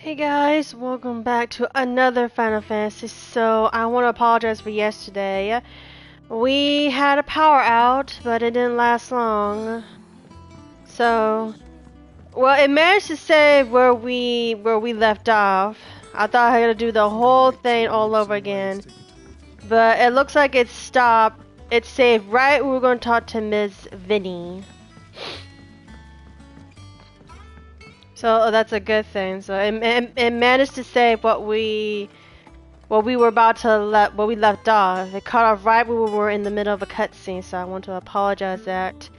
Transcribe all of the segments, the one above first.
Hey guys, welcome back to another Final Fantasy. So, I want to apologize for yesterday. We had a power out, but it didn't last long. So, well, it managed to save where we left off. I thought I had to do the whole thing all over again. But it looks like it stopped. It saved right when we were going to talk to Ms. Vinny. So that's a good thing. So it managed to save what we were about to where we left off. It cut off right when we were in the middle of a cutscene. So I want to apologize that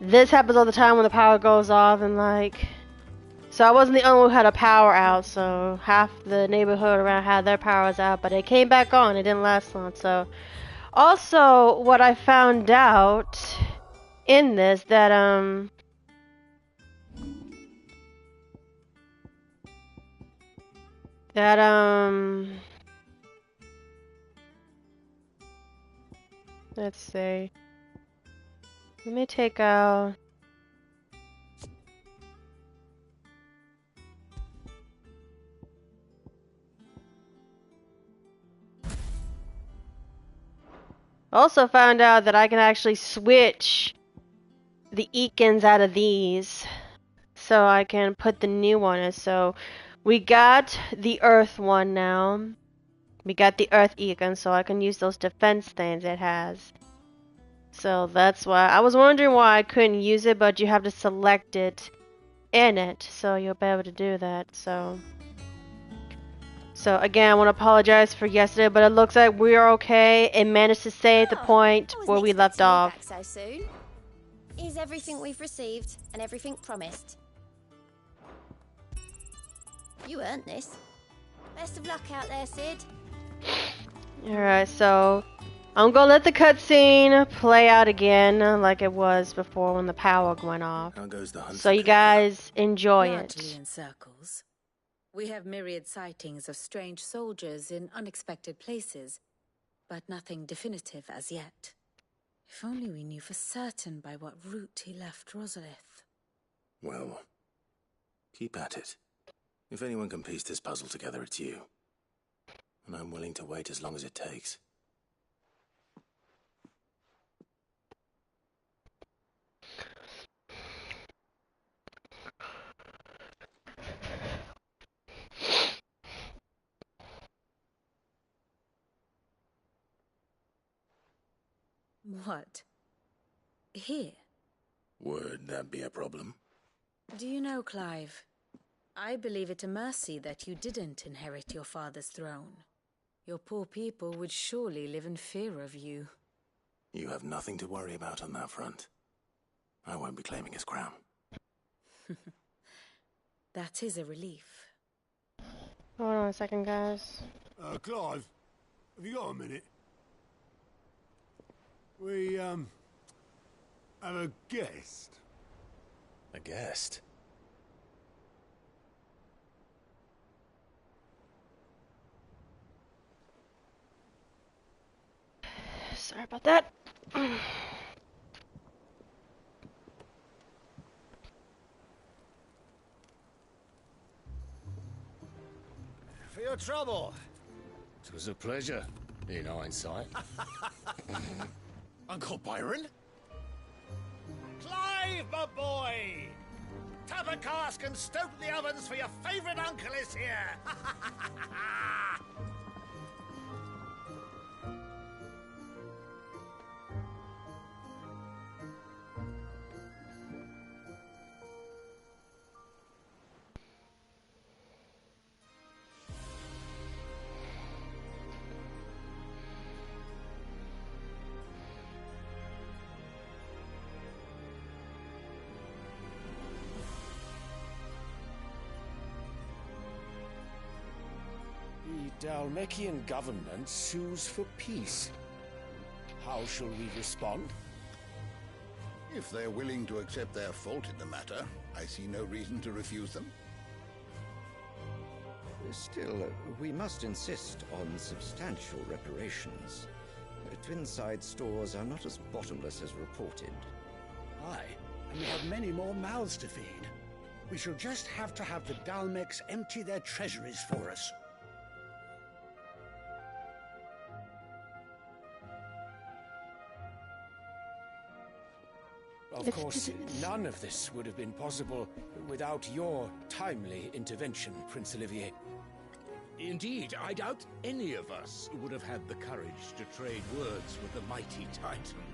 this happens all the time when the power goes off and like. So I wasn't the only one who had a power out. So half the neighborhood around had their powers out, but it came back on. It didn't last long. So also what I found out in this that let's see. Let me take out. Also found out that I can actually switch the Eakins out of these. So I can put the new one in. So we got the Earth one now. We got the Earth Eakin, so I can use those defense things it has. So that's why I was wondering why I couldn't use it, but you have to select it in it, so you'll be able to do that. So again, I want to apologize for yesterday, but it looks like we are okay. It managed to save the point where we left off. Back so soon. Is everything we've received and everything promised? You earned this. Best of luck out there, Sid. Alright, so I'm gonna let the cutscene play out again like it was before when the power went off. So you guys enjoy it. In circles. We have myriad sightings of strange soldiers in unexpected places, but nothing definitive as yet. If only we knew for certain by what route he left Rosalith. Well, keep at it. If anyone can piece this puzzle together, it's you. And I'm willing to wait as long as it takes. What? Here? Would that be a problem? Do you know, Clive? I believe it a mercy that you didn't inherit your father's throne. Your poor people would surely live in fear of you. You have nothing to worry about on that front. I won't be claiming his crown. That is a relief. Hold on a second, guys. Clive, have you got a minute? We, have a guest. A guest? Sorry about that. For your trouble. It was a pleasure, in hindsight. Uncle Byron? Clive, my boy! Tap a cask and stoke the ovens for your favourite uncle is here! The Dalmekian government sues for peace. How shall we respond? If they're willing to accept their fault in the matter, I see no reason to refuse them. Still, we must insist on substantial reparations. Twinside stores are not as bottomless as reported. Aye, and we have many more mouths to feed. We shall just have to have the Dalmex empty their treasuries for us. Of course, none of this would have been possible without your timely intervention, Prince Olivier. Indeed, I doubt any of us would have had the courage to trade words with the mighty Titan,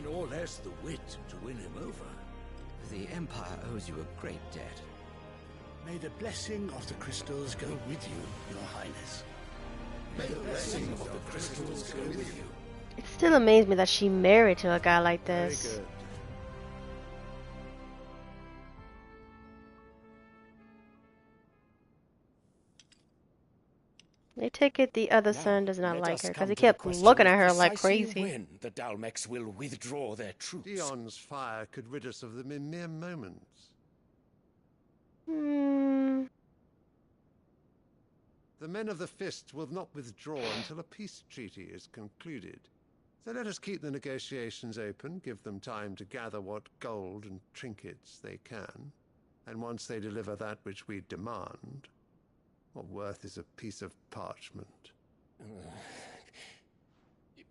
nor less the wit to win him over. The Empire owes you a great debt. May the blessing of the crystals go with you, Your Highness. May the blessing of the crystals go with you. It still amazed me that she married to a guy like this. Very good. They take it the other Now, son does not let like us her come because he to the kept question looking of at her like precisely crazy. when the Dalmex will withdraw their troops. Dion's fire could rid us of them in mere moments. The men of the Fist will not withdraw until a peace treaty is concluded. So let us keep the negotiations open, give them time to gather what gold and trinkets they can, and once they deliver that which we demand, what worth is a piece of parchment?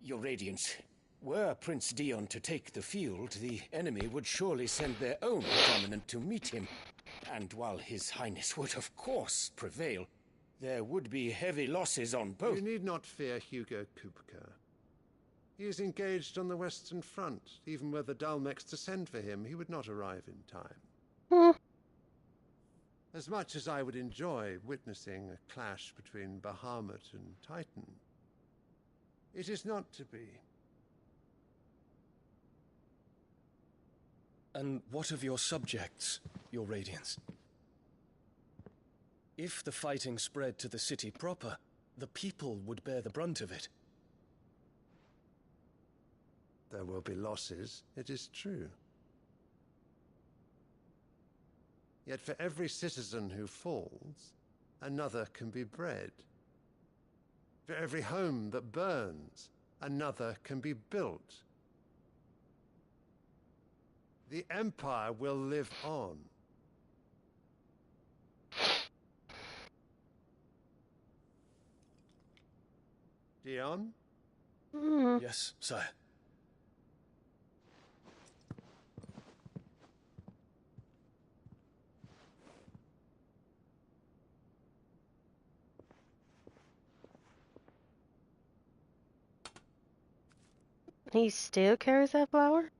Your Radiance, were Prince Dion to take the field, the enemy would surely send their own dominant to meet him. And while His Highness would of course prevail, there would be heavy losses on both. You need not fear Hugo Kupka. He is engaged on the Western Front. Even were the Dalmex to send for him, he would not arrive in time. As much as I would enjoy witnessing a clash between Bahamut and Titan, it is not to be. And what of your subjects, Your Radiance? If the fighting spread to the city proper, the people would bear the brunt of it. There will be losses, it is true. Yet for every citizen who falls, another can be bred. For every home that burns, another can be built. The Empire will live on. Dion? Yes, sire. He still carries that flower?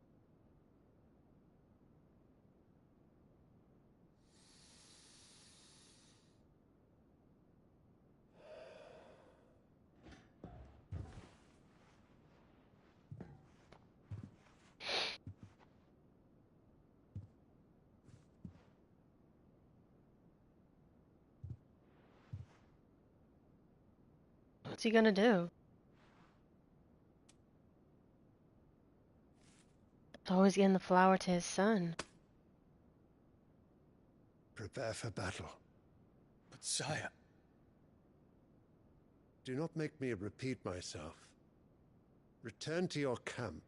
What's he gonna do? Always getting the flower to his son. Prepare for battle. But sire... Do not make me repeat myself. Return to your camp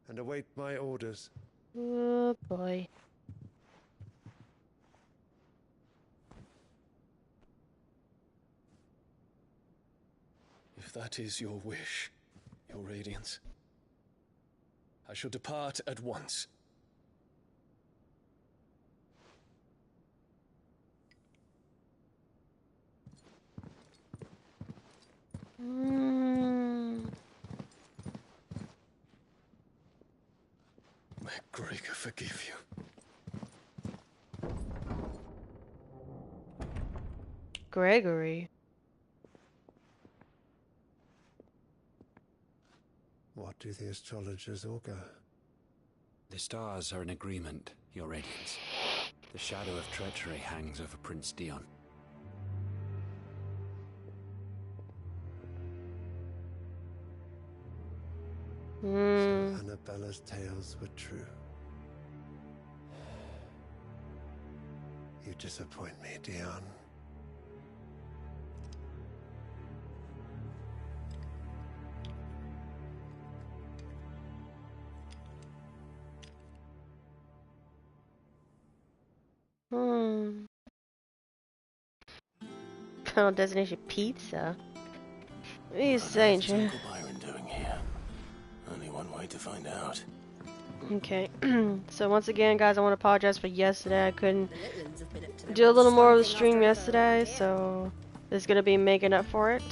and await my orders. Oh boy. If that is your wish, Your Radiance, I shall depart at once. May Gregor forgive you. Gregory. What do the astrologers augur? The stars are in agreement, Your Radiance. The shadow of treachery hangs over Prince Dion. So Annabella's tales were true. You disappoint me, Dion. Final destination pizza. What are you saying, What's Uncle Byron doing here? Only one way to find out. Okay. So once again, guys, I want to apologize for yesterday. I couldn't do a little more of the stream yesterday, so this is gonna be making up for it.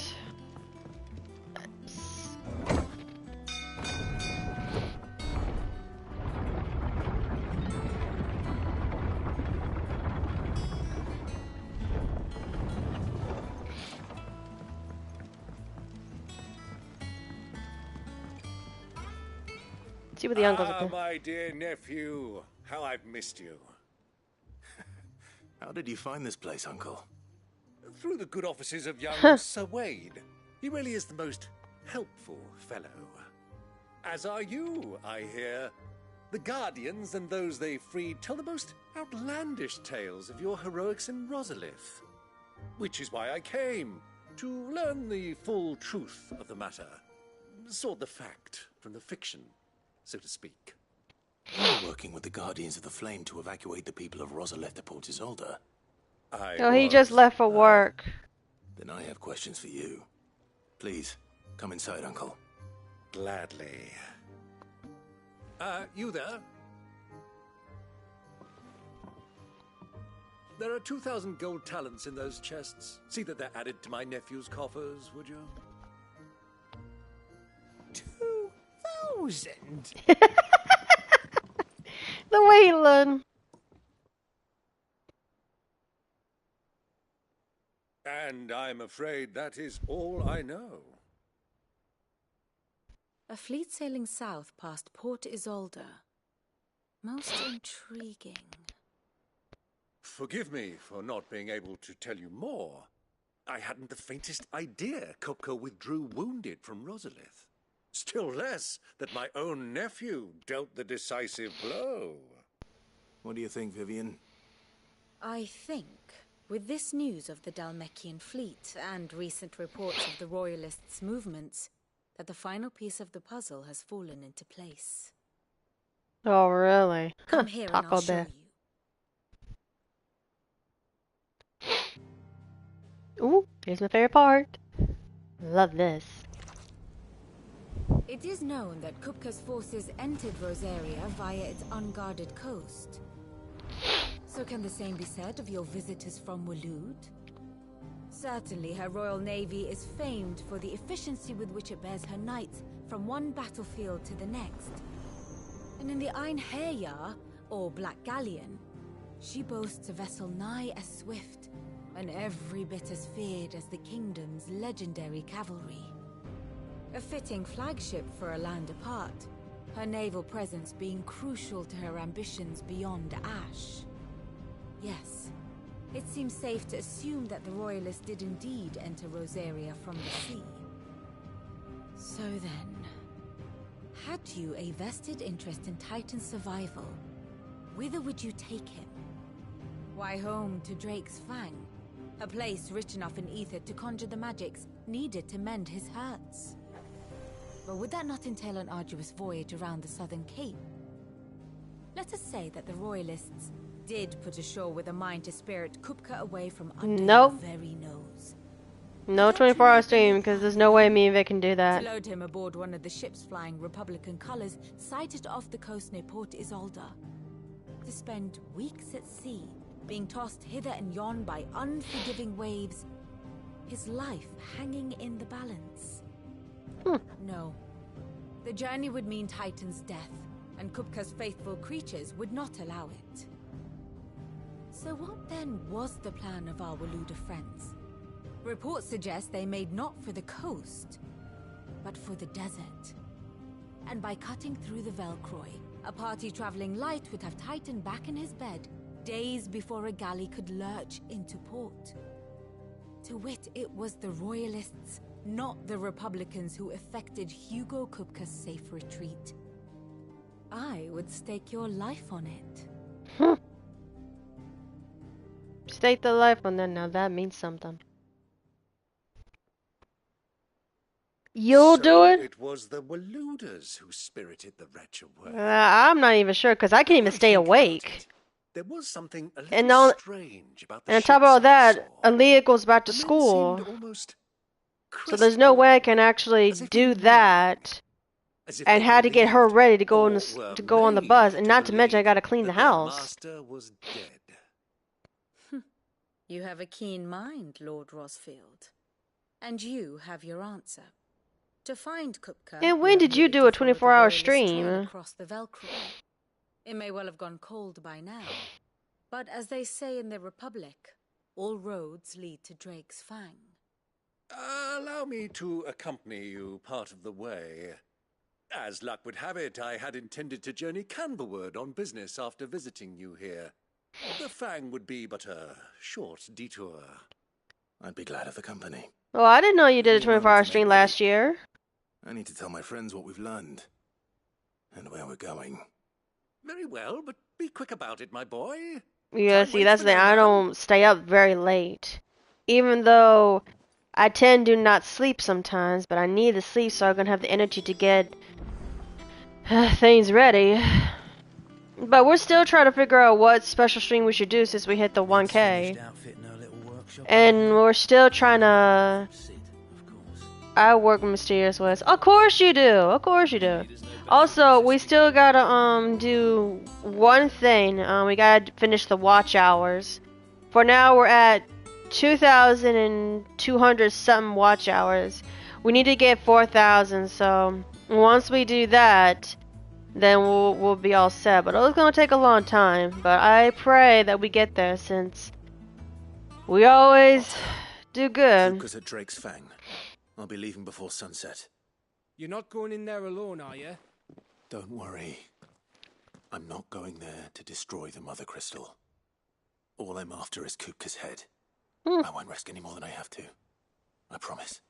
See what the uncle's up to. My dear nephew, how I've missed you. How did you find this place, Uncle? Through the good offices of young Sir Wade. He really is the most helpful fellow. As are you, I hear. The Guardians and those they freed tell the most outlandish tales of your heroics in Rosalith. Which is why I came, to learn the full truth of the matter. Sort the fact from the fiction, so to speak. You're working with the Guardians of the Flame to evacuate the people of Rosalith to Port Isolde. Oh, he just left for work. Then I have questions for you. Please, come inside, Uncle. Gladly. You there? There are 2,000 gold talents in those chests. See that they're added to my nephew's coffers, would you? 2,000? The way he learned. And I'm afraid that is all I know. A fleet sailing south past Port Isolde. Most intriguing. Forgive me for not being able to tell you more. I hadn't the faintest idea Kupka withdrew wounded from Rosalith. Still less that my own nephew dealt the decisive blow. What do you think, Vivian? I think, with this news of the Dhalmekian fleet and recent reports of the Royalists' movements, that the final piece of the puzzle has fallen into place. Oh, really? Come here and I'll show you. Ooh, here's my favorite part. Love this. It is known that Kupka's forces entered Rosaria via its unguarded coast. So can the same be said of your visitors from Waloed? Certainly her Royal Navy is famed for the efficiency with which it bears her knights from one battlefield to the next. And in the Einherjar, or Black Galleon, she boasts a vessel nigh as swift and every bit as feared as the kingdom's legendary cavalry. A fitting flagship for a land apart, her naval presence being crucial to her ambitions beyond Ash. Yes, it seems safe to assume that the Royalists did indeed enter Rosaria from the sea. So then, had you a vested interest in Titan's survival, whither would you take him? Why, home to Drake's Fang, a place rich enough in ether to conjure the magics needed to mend his hurts. But would that not entail an arduous voyage around the southern cape? Let us say that the Royalists did put ashore with a mind to spirit Kupka away from under your very nose. No 24-hour stream, because there's no way me and Vic can do that. To load him aboard one of the ships flying Republican colors sighted off the coast near Port Isolde. To spend weeks at sea, being tossed hither and yon by unforgiving waves, his life hanging in the balance. No. The journey would mean Titan's death, and Kupka's faithful creatures would not allow it. So what then was the plan of our Waloed friends? Reports suggest they made not for the coast, but for the desert. And by cutting through the Velcroy, a party traveling light would have Titan back in his bed days before a galley could lurch into port. To wit, it was the Royalists, not the Republicans, who effected Hugo Kupka's safe retreat. I would stake your life on it. Stake the life on that. Now that means something. You'll do it? It was the Waloeders who spirited the wretch away. I'm not even sure, because I can't even stay awake. There was something a And little on, strange about the and on top of all ships I that, saw. Aaliyah goes back to The men school. seemed almost So there's no way I can actually as if do in that. as if And they had to get her believed ready to go or on the, were to go on the made bus, and to not to mention I believe gotta clean the that their house. master was dead. You have a keen mind, Lord Rosfield. And you have your answer. To find Kupka, And when did you do a 24-hour stream? Across the Velcro. It may well have gone cold by now, but as they say in the Republic, all roads lead to Drake's Fang. Allow me to accompany you part of the way. As luck would have it, I had intended to journey Canberward on business after visiting you here. The Fang would be but a short detour. I'd be glad of the company. Oh, I didn't know you did a 24-hour stream last year. I need to tell my friends what we've learned. And where we're going. Very well, but be quick about it, my boy. Yeah, see, that's the thing. I don't stay up very late. Even though I tend to not sleep sometimes, but I need the sleep so I can have the energy to get things ready. But we're still trying to figure out what special stream we should do since we hit the 1K. And we're still trying to... I work mysterious ways. Of course you do. Of course you do. Also, we still gotta do one thing. We gotta finish the watch hours. For now, we're at 2,200 something watch hours. We need to get 4,000. So once we do that, then we'll be all set. But it's gonna take a long time. But I pray that we get there since we always do good. Kupka's at Drake's Fang. I'll be leaving before sunset. You're not going in there alone, are you? Don't worry. I'm not going there to destroy the Mother Crystal. All I'm after is Kupka's head. I won't risk any more than I have to. I promise.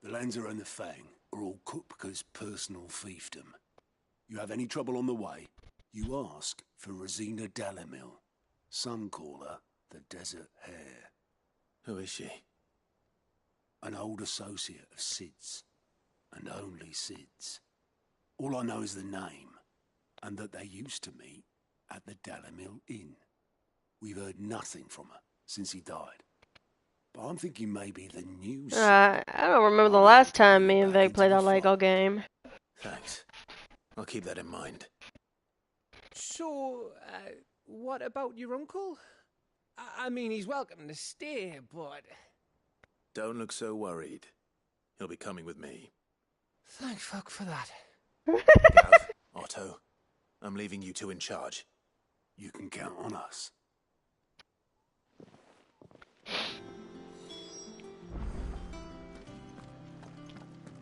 The Lancer and the Fang are all Kupka's personal fiefdom. You have any trouble on the way, you ask for Rosina Dalamil. Some call her the Desert Hare. Who is she? An old associate of Sid's, and only Sid's. All I know is the name, and that they used to meet at the Dalamil Inn. We've heard nothing from her since he died. But I'm thinking maybe the news... I don't remember the last time me and Vic played that Lego game. Thanks. I'll keep that in mind. So, what about your uncle? I mean, he's welcome to stay, but... Don't look so worried. He'll be coming with me. Thank fuck for that. Gav, Otto, I'm leaving you two in charge. You can count on us.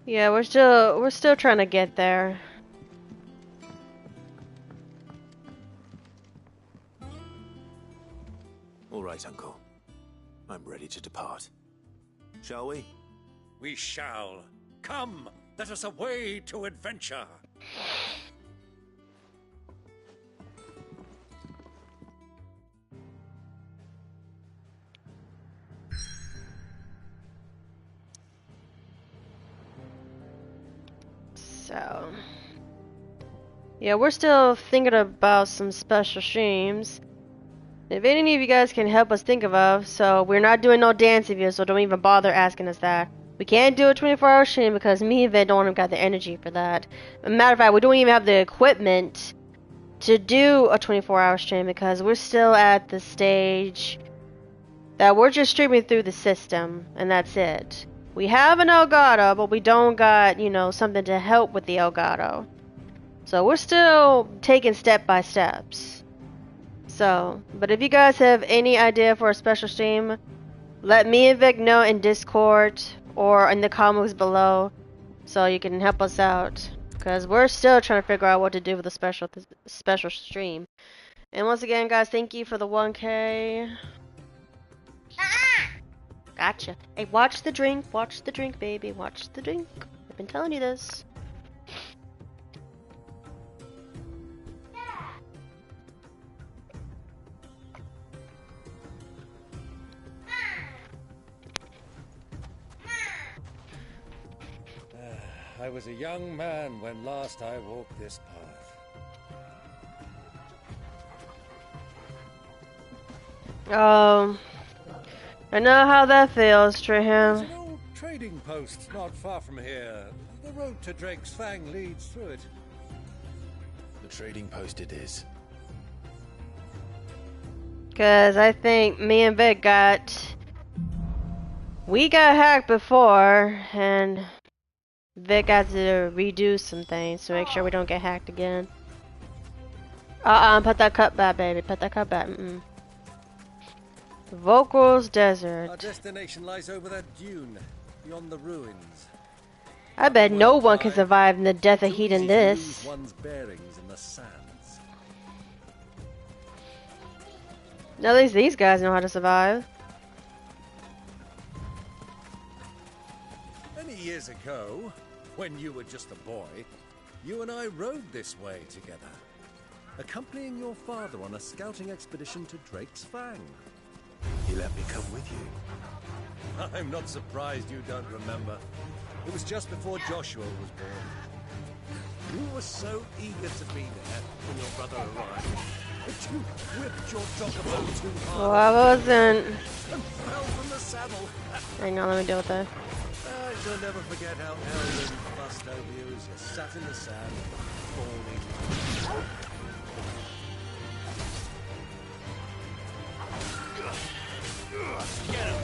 Yeah, we're still trying to get there. All right, Uncle. I'm ready to depart. Shall we? We shall. Come, let us away to adventure. So, yeah, we're still thinking about some special streams. If any of you guys can help us think of, so we're not doing no dance videos, so don't even bother asking us that. We can't do a 24-hour stream because me and Ven don't have got the energy for that. Matter of fact, we don't even have the equipment to do a 24-hour stream because we're still at the stage that we're just streaming through the system, and that's it. We have an Elgato, but we don't got, you know, something to help with the Elgato. So we're still taking step by steps. So, but if you guys have any idea for a special stream, let me and Vic know in Discord or in the comments below so you can help us out. Because we're still trying to figure out what to do with a special stream. And once again, guys, thank you for the 1K. Gotcha. Hey, watch the drink, baby, watch the drink. I've been telling you this. I was a young man when last I walked this path. I know how that feels, There's Treham. an old trading post not far from here. The road to Drake's Fang leads through it. The trading post it is. Cause I think me and Vic we got hacked before, and Vic had to redo some things to make sure we don't get hacked again. Put that cup back, baby. Put that cup back. Vocals Desert. Our destination lies over that dune, beyond the ruins. I bet no one can survive in the death of heat in this. Lose one's bearings in the sands. At least these guys know how to survive. Many years ago, when you were just a boy, you and I rode this way together, accompanying your father on a scouting expedition to Drake's Fang. He let me come with you. I'm not surprised you don't remember. It was just before Joshua was born. You were so eager to be there when your brother arrived that you whipped your chocobo too hard. Well, I wasn't. And fell from the saddle. Hang on, let me deal with that. I shall never forget how Elden fussed over you as you sat in the sand, falling. Get him!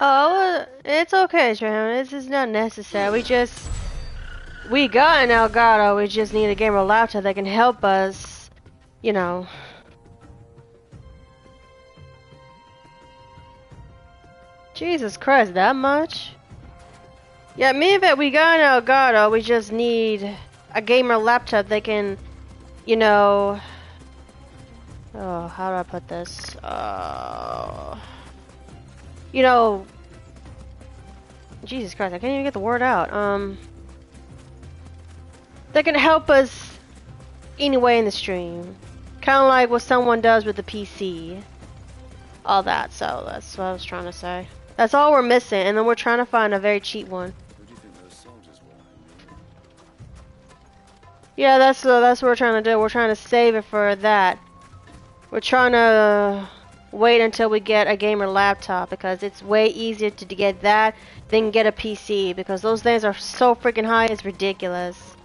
Oh, it's okay, Treham. This is not necessary. We got an Elgato. We just need a gamer laptop that can help us, you know. Jesus Christ, that much? Yeah, me and Vic, we got an Elgato. We just need a gamer laptop that can, you know. Oh, how do I put this? You know, Jesus Christ, I can't even get the word out. That can help us anyway in the stream. Kind of like what someone does with the PC. All that, so that's what I was trying to say. That's all we're missing, and then we're trying to find a very cheap one. Who do you think those soldiers were? Yeah, that's what we're trying to do. We're trying to save it for that. We're trying to wait until we get a gamer laptop because it's way easier to get that than get a PC because those things are so freaking high, it's ridiculous.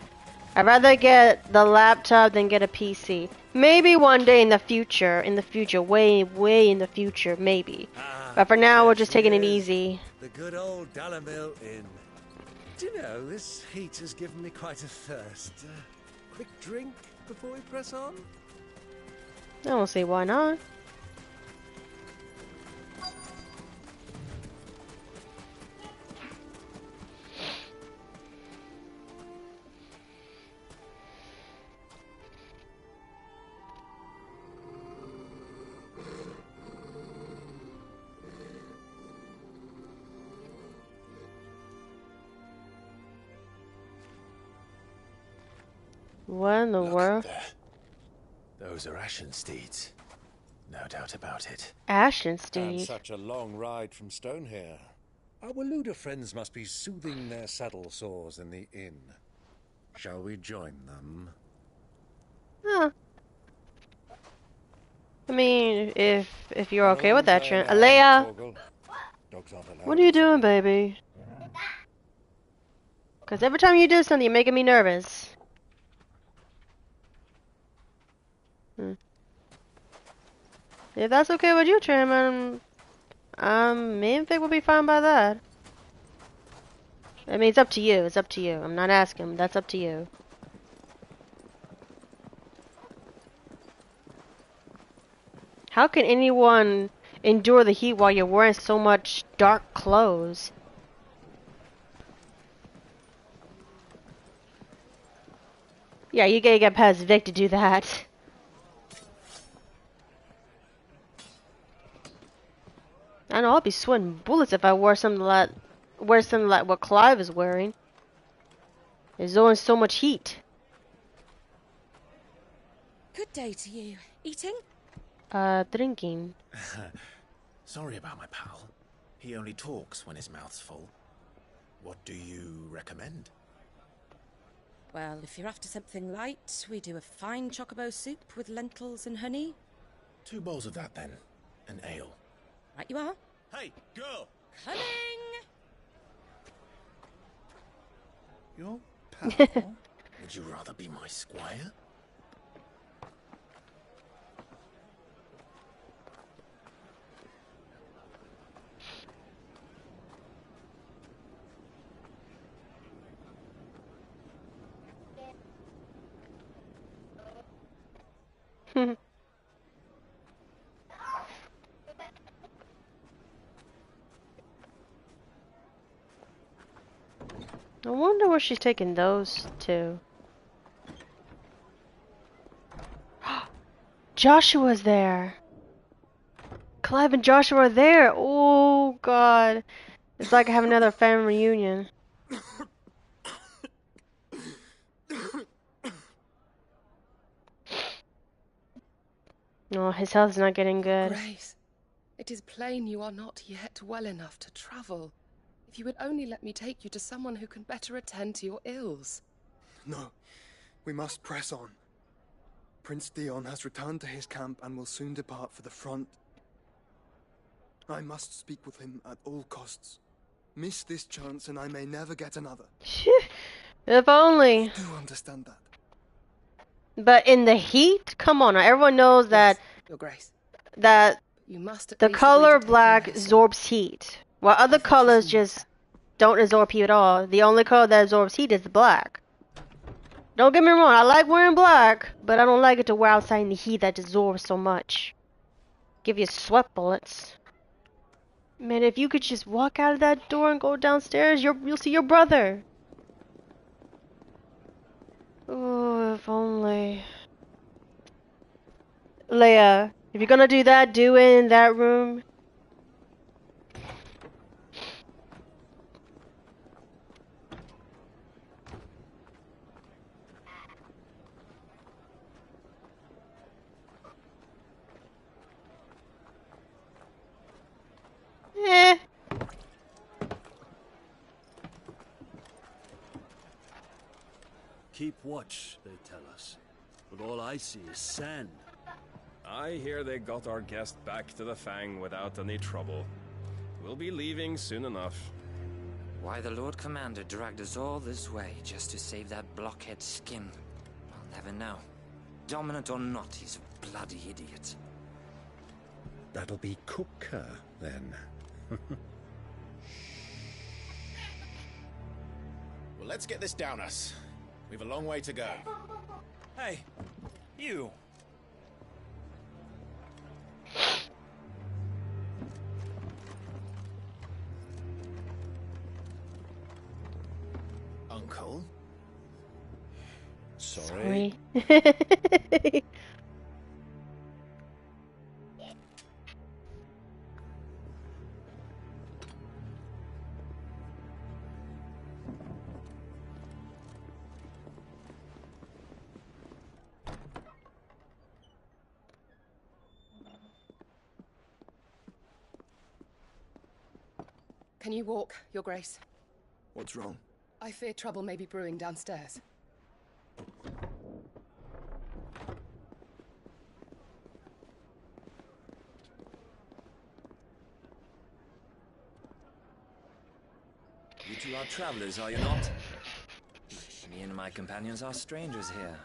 I'd rather get the laptop than get a PC. Maybe one day in the future, way in the future, maybe. But for now, we're just taking it easy. The good old Dalamil Inn. Do you know, this heat has given me quite a thirst. Quick drink before we press on? I don't see why not. What in the world? There. Those are Ashen steeds. No doubt about it. Ashen And Steed. such a long ride from Stonehair. Our Waluda friends must be soothing their saddle sores in the inn. Shall we join them? Huh. I mean, if you're okay with that, Trent. Alea! What are you doing, baby? Because every time you do something, you're making me nervous. If that's okay with you, Trim, me and Vic will be fine by that. I mean, it's up to you. It's up to you. I'm not asking. That's up to you. How can anyone endure the heat while you're wearing so much dark clothes? Yeah, you gotta get past Vic to do that. I know I'll be sweating bullets if I wore something like what Clive is wearing. There's always so much heat. Good day to you. Eating? Drinking. Sorry about my pal. He only talks when his mouth's full. What do you recommend? Well, if you're after something light, we do a fine chocobo soup with lentils and honey. 2 bowls of that, then. An ale. Right you are. Hey, girl! Coming! Your pal? Would you rather be my squire? I wonder where she's taking those to. Joshua's there. Clive and Joshua are there. Oh God, it's like having another family reunion. No, his health's not getting good. Grace, it is plain you are not yet well enough to travel. If you would only let me take you to someone who can better attend to your ills. No, we must press on. Prince Dion has returned to his camp and will soon depart for the front. I must speak with him at all costs. Miss this chance and I may never get another. If only. You do understand that? But in the heat? Come on, everyone knows that Your Grace. that You must at the least color agree to take black care of absorbs heat, while other colors just don't absorb heat at all. The only color that absorbs heat is the black. Don't get me wrong, I like wearing black, but I don't like it to wear outside in the heat that absorbs so much. Give you sweat bullets. Man, if you could just walk out of that door and go downstairs, you'll see your brother. Oh, if only. Leia, if you're gonna do that, do it in that room. Eh. Keep watch, they tell us. But all I see is sand. I hear they got our guest back to the Fang without any trouble. We'll be leaving soon enough. Why the Lord Commander dragged us all this way just to save that blockhead skin, I'll never know. Dominant or not, he's a bloody idiot. That'll be Cooker, then. Well, let's get this down us. We've a long way to go. Hey, you. Uncle? Sorry. Can you walk, Your Grace? What's wrong? I fear trouble may be brewing downstairs. You two are travelers, are you not? Me and my companions are strangers here.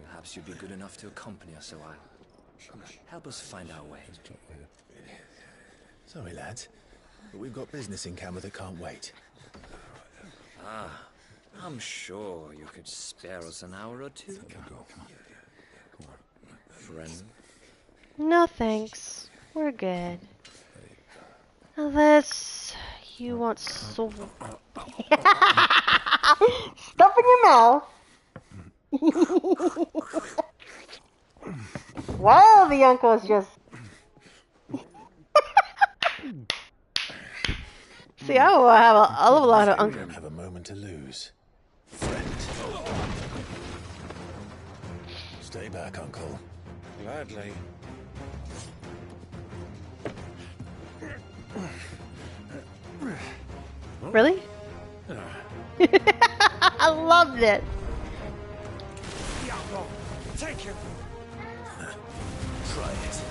Perhaps you'd be good enough to accompany us a while. Help us find our way. Sorry, lads, but we've got business in camera that can't wait. Ah, I'm sure you could spare us an hour or two. Friend? No thanks. We're good. Unless you want soul. Stuff in your mouth. Wow, the uncle's just. See, I will have a lot of uncles. We don't have a moment to lose. Friend. Stay back, Uncle. Gladly. Really? I love this. Diablo, take him. Try it.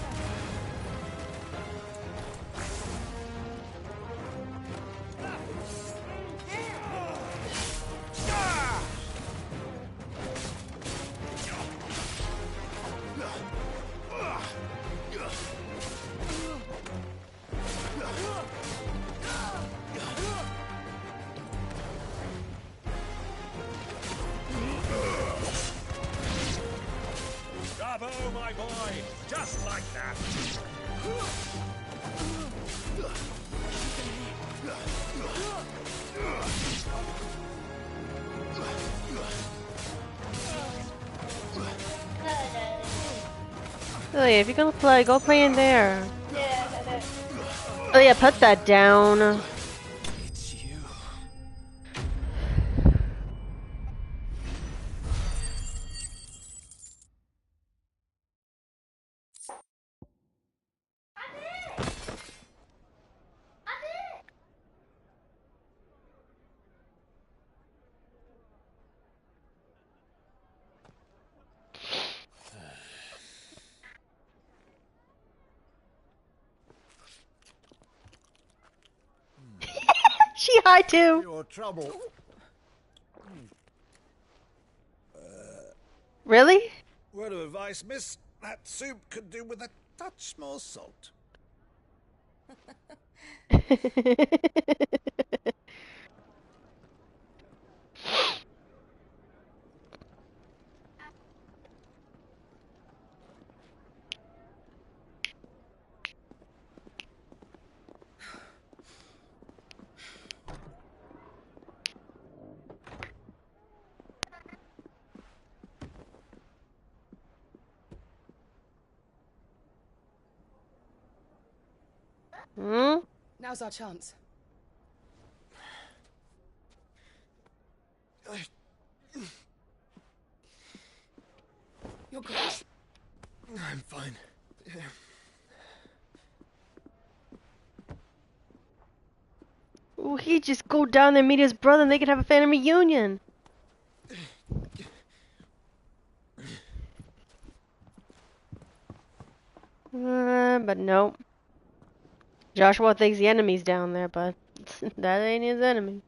Bravo, my boy! Just like that! Really, if you're gonna play, go play in there. Oh yeah, put that down. It's you. She high too. Your trouble. Really? Word of advice, miss. That soup could do with a touch more salt. Hmm? Now's our chance. Your Grace. I'm fine. Ooh, he just go down there and meet his brother and they can have a family reunion. But nope. Joshua thinks the enemy's down there, but that ain't his enemy.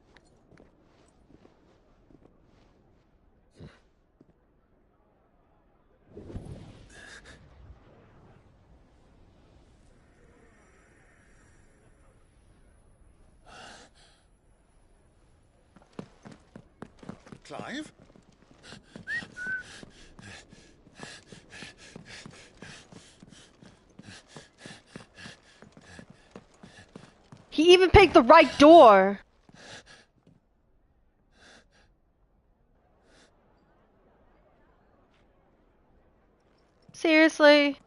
Clive? He even picked the right door. Seriously?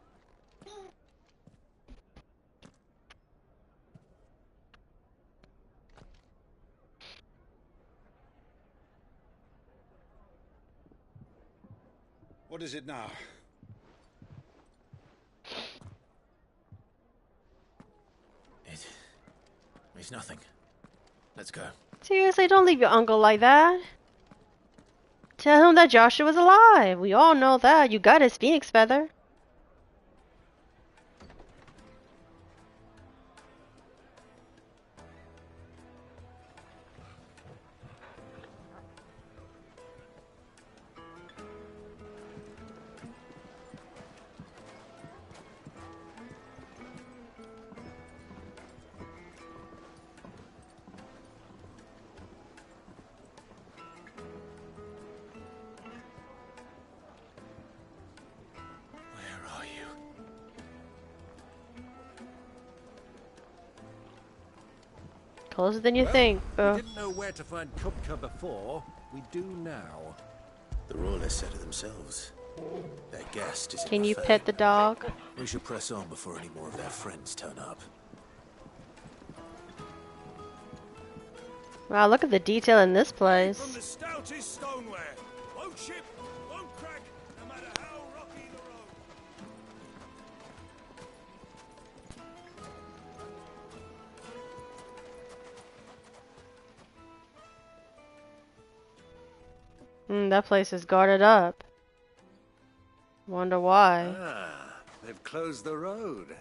What is it now? It's nothing. Let's go. Seriously, don't leave your uncle like that. Tell him that Joshua's alive. We all know that. You got his phoenix feather. Closer than you think. We didn't know where to find Kupka before. We do now. The royalists said it themselves. Their guest is in Can the you Fae. pet the dog? We should press on before any more of their friends turn up. Wow, look at the detail in this place. From the stoutest stoneware. Won't chip, won't crack, no matter how rocky the road. That place is guarded up. Wonder why. Ah, they've closed the road.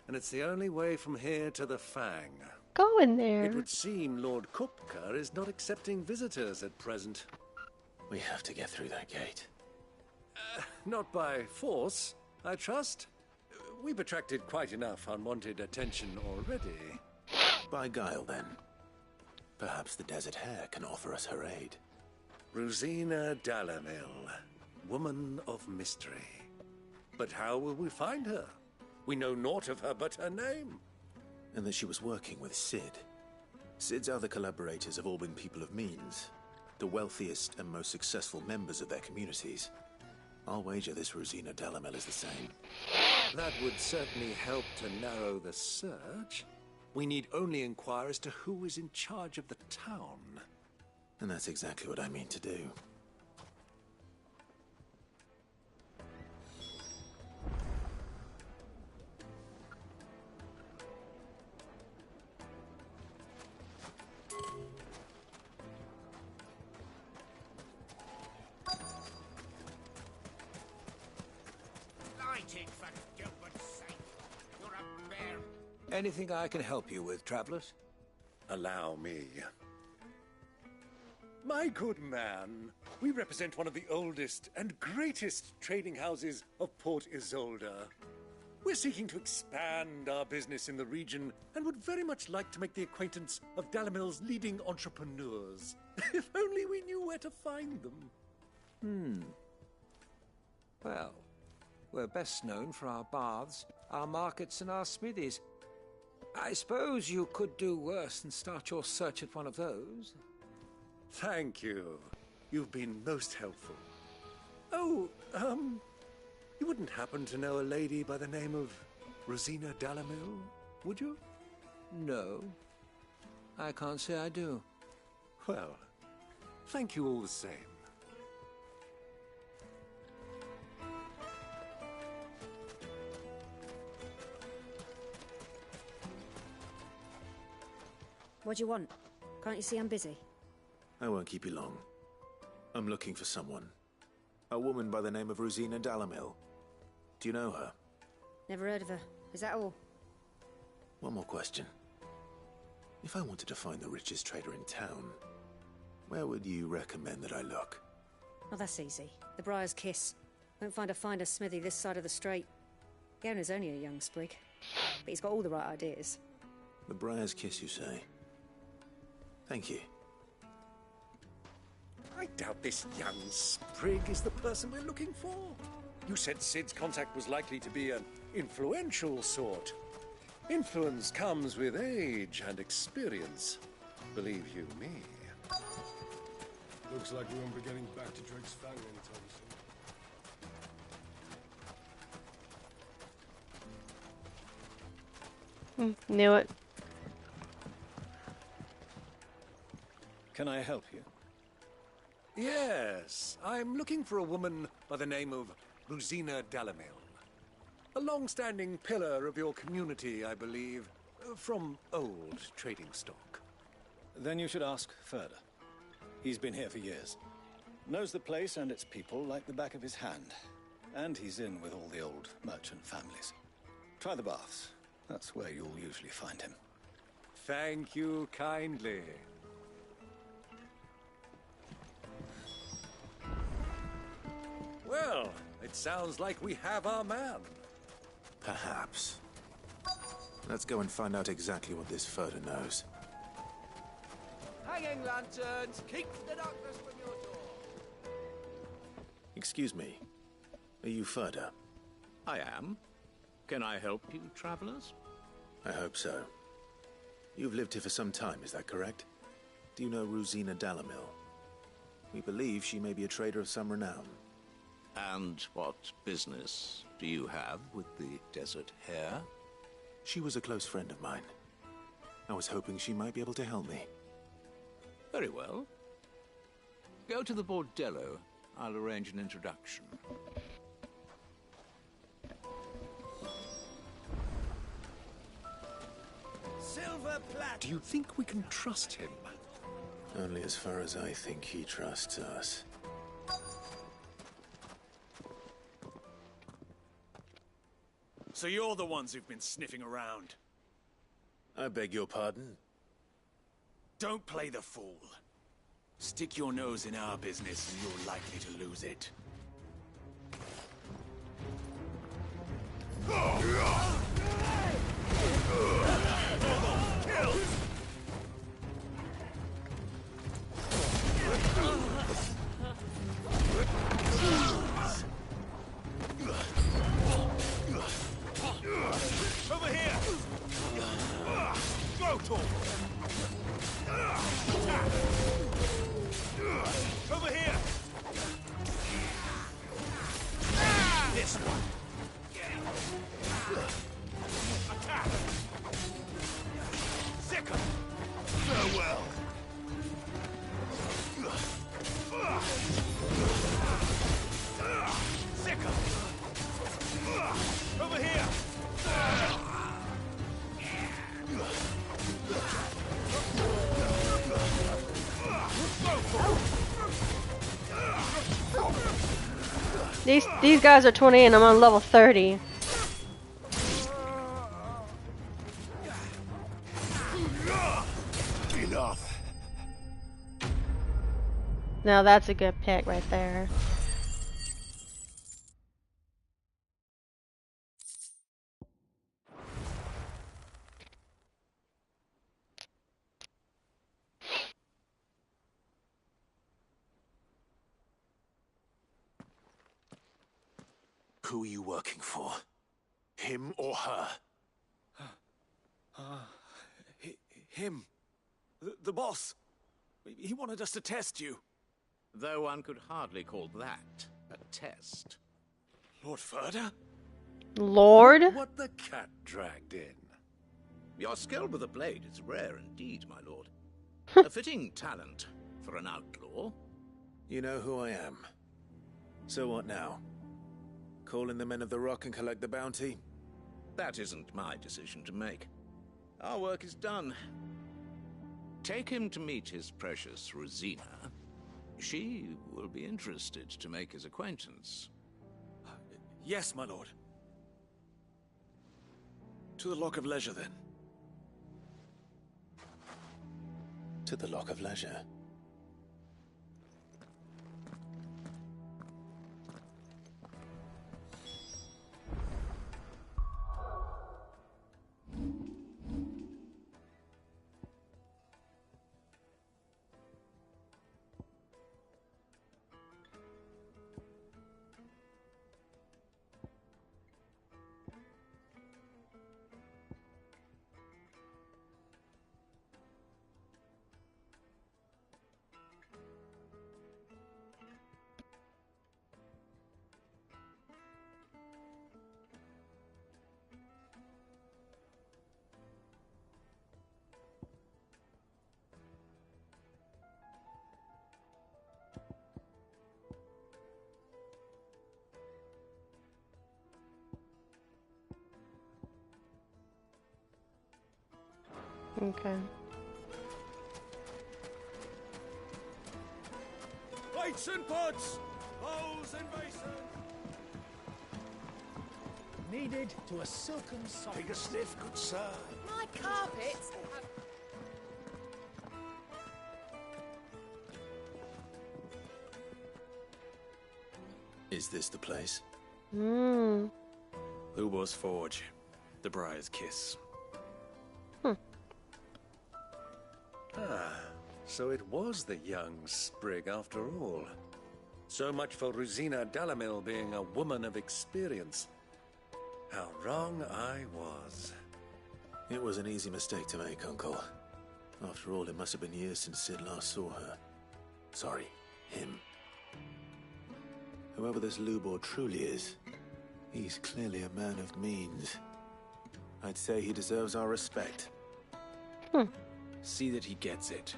And it's the only way from here to the Fang. Go in there. It would seem Lord Kupka is not accepting visitors at present. We have to get through that gate. Not by force, I trust. We've attracted quite enough unwanted attention already. By guile, then. Perhaps the Desert Hare can offer us her aid. Rosina Dalamil, woman of mystery. But how will we find her? We know naught of her but her name. And that she was working with Cid. Cid's other collaborators have all been people of means, the wealthiest and most successful members of their communities. I'll wager this Rosina Dalamil is the same. That would certainly help to narrow the search. We need only inquire as to who is in charge of the town. And that's exactly what I mean to do. Anything I can help you with, travelers? Allow me. My good man, we represent one of the oldest and greatest trading houses of Port Isolde. We're seeking to expand our business in the region and would very much like to make the acquaintance of Dalamil's leading entrepreneurs. If only we knew where to find them. Well, we're best known for our baths, our markets, and our smithies. I suppose you could do worse than start your search at one of those. Thank you. You've been most helpful. Oh, you wouldn't happen to know a lady by the name of Rosina Dalamil, would you? No, I can't say I do. Well, thank you all the same. What do you want? Can't you see I'm busy? I won't keep you long. I'm looking for someone. A woman by the name of Rosina Dalamil. Do you know her? Never heard of her. Is that all? One more question. If I wanted to find the richest trader in town, where would you recommend that I look? Oh, that's easy. The Briar's Kiss. Won't find a finer smithy this side of the strait. The owner's only a young sprig, but he's got all the right ideas. The Briar's Kiss, you say? Thank you. I doubt this young sprig is the person we're looking for. You said Cid's contact was likely to be an influential sort. Influence comes with age and experience. Believe you me. Looks like we won't be getting back to Drake's Fang anytime soon. Knew it. Can I help you? Yes, I'm looking for a woman by the name of Rosina Dalamil. A long-standing pillar of your community, I believe, from old trading stock. Then you should ask further. He's been here for years. Knows the place and its people like the back of his hand. And he's in with all the old merchant families. Try the baths. That's where you'll usually find him. Thank you kindly. Well, it sounds like we have our man. Perhaps. Let's go and find out exactly what this Furter knows. Hanging lanterns, keep the darkness from your door. Excuse me. Are you Furter? I am. Can I help you, travelers? I hope so. You've lived here for some time, is that correct? Do you know Rosina Dalamil? We believe she may be a trader of some renown. And what business do you have with the Desert Hare? She was a close friend of mine. I was hoping she might be able to help me. Very well. Go to the bordello. I'll arrange an introduction. Silver plat. Do you think we can trust him? Only as far as I think he trusts us. So you're the ones who've been sniffing around. I beg your pardon? Don't play the fool. Stick your nose in our business and you're likely to lose it. Over here! Throat over here! This one! Attack! Sick 'em! Farewell! Sick 'em! Over here! These guys are 20 and I'm on level 30. Enough. Now that's a good pick right there. Who are you working for? Him or her? Him. The boss. He wanted us to test you. Though one could hardly call that a test. Lord Ferda? Lord? What the cat dragged in. Your skill with the blade is rare indeed, my lord. A fitting talent for an outlaw. You know who I am. So what now? Call in the men of the Rock and collect the bounty? That isn't my decision to make. Our work is done. Take him to meet his precious Rosina. She will be interested to make his acquaintance. Yes, my lord. To the Lock of Leisure, then. To the Lock of Leisure. Okay. Plates and pots! Bowls and basins! Needed to a silken soft. Take a sniff, good sir. My carpets have... Is this the place? Ubor's Forge. The Briar's Kiss. So it was the young sprig after all. So much for Rosina Dalamil being a woman of experience. How wrong I was. It was an easy mistake to make, Uncle. After all, it must have been years since Sid last saw her. Sorry, him. Whoever this Lubor truly is, he's clearly a man of means. I'd say he deserves our respect. See that he gets it.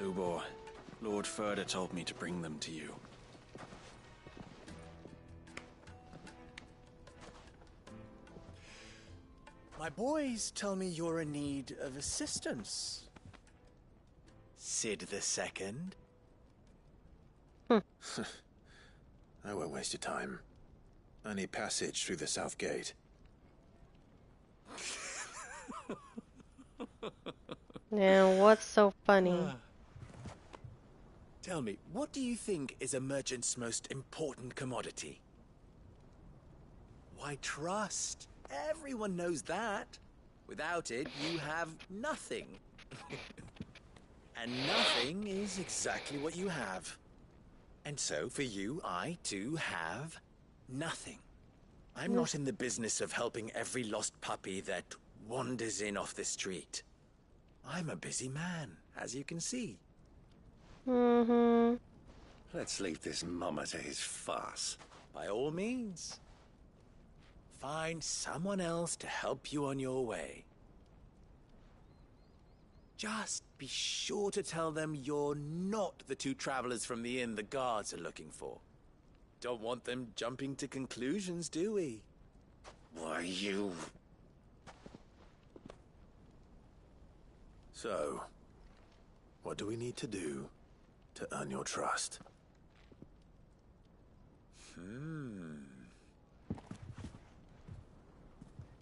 Lubor, Lord Ferda told me to bring them to you. My boys tell me you're in need of assistance. Sid the Second? I won't waste your time. I need passage through the south gate. Yeah, what's so funny? Tell me, what do you think is a merchant's most important commodity? Why, trust. Everyone knows that. Without it, you have nothing. And nothing is exactly what you have. And so, for you, I, too, have nothing. I'm not in the business of helping every lost puppy that wanders in off the street. I'm a busy man, as you can see. Mm-hmm. Let's leave this mama to his farce. By all means. Find someone else to help you on your way. Just be sure to tell them you're not the two travelers from the inn the guards are looking for. Don't want them jumping to conclusions, do we? Why, you... So, what do we need to do to earn your trust?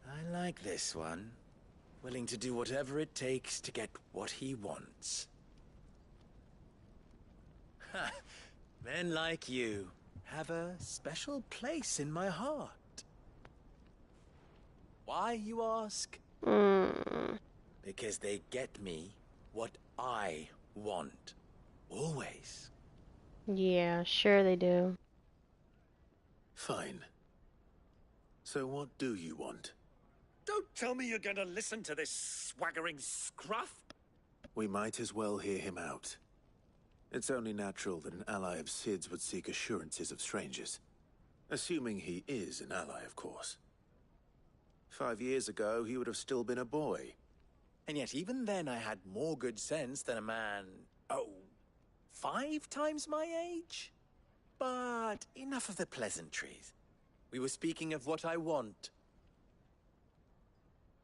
I like this one. Willing to do whatever it takes to get what he wants. Ha! Men like you have a special place in my heart. Why, you ask? Because they get me what I want. Always. Yeah, sure they do. Fine. So what do you want? Don't tell me you're going to listen to this swaggering scruff. We might as well hear him out. It's only natural that an ally of Sid's would seek assurances of strangers. Assuming he is an ally, of course. 5 years ago, he would have still been a boy. And yet even then I had more good sense than a man, 5 times my age? But enough of the pleasantries. We were speaking of what I want.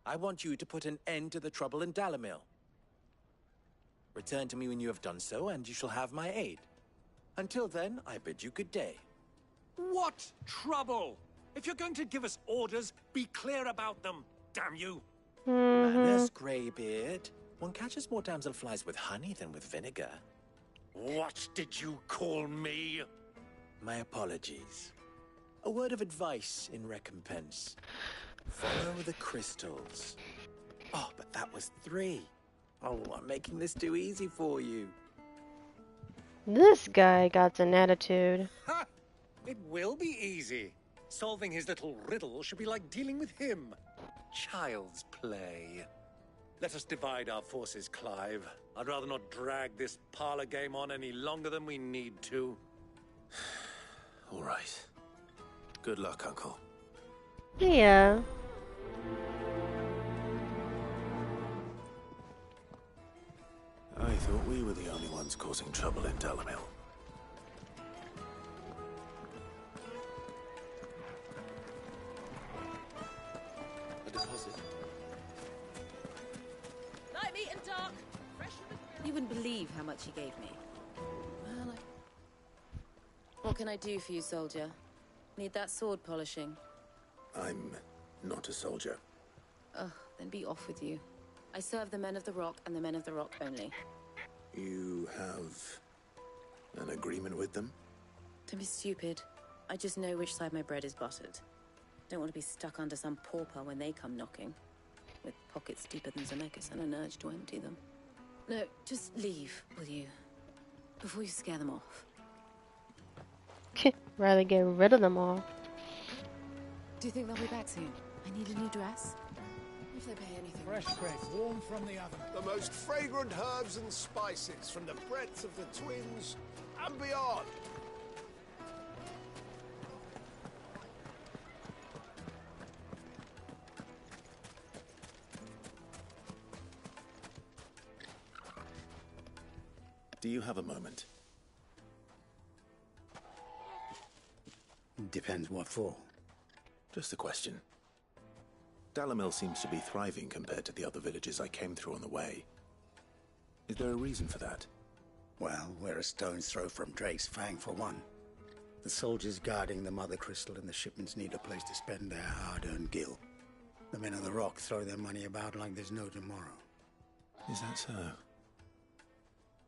I want you to put an end to the trouble in Dalamil. Return to me when you have done so, and you shall have my aid. Until then, I bid you good day. What trouble? If you're going to give us orders, be clear about them, damn you. Manners, Greybeard. One catches more damselflies with honey than with vinegar. What did you call me? My apologies. A word of advice in recompense. Follow the crystals. Oh, but that was 3. Oh, I'm making this too easy for you. This guy got an attitude. Ha! It will be easy. Solving his little riddle should be like dealing with him. Child's play. Let us divide our forces, Clive. I'd rather not drag this parlor game on any longer than we need to. All right. Good luck, Uncle. Yeah. I thought we were the only ones causing trouble in Dalamil. A deposit. Light, meat and dark. Fresh from the grill. You wouldn't believe how much he gave me. Well, What can I do for you, soldier? Need that sword polishing? I'm not a soldier. Ugh, then be off with you. I serve the men of the Rock and the men of the Rock only. You have an agreement with them? Don't be stupid. I just know which side my bread is buttered. Don't want to be stuck under some pauper when they come knocking. With pockets deeper than Zemeckis and an urge to empty them. No, just leave, will you? Before you scare them off. Rather get rid of them all. Do you think they'll be back soon? I need a new dress. If they pay anything. Fresh bread, warm from the oven. The most fragrant herbs and spices from the breadth of the Twins and beyond. Do you have a moment? Depends what for. Just a question. Dalamil seems to be thriving compared to the other villages I came through on the way. Is there a reason for that? Well, we're a stone's throw from Drake's Fang for one. The soldiers guarding the Mother Crystal and the shipments need a place to spend their hard-earned gil. The men of the Rock throw their money about like there's no tomorrow. Is that so?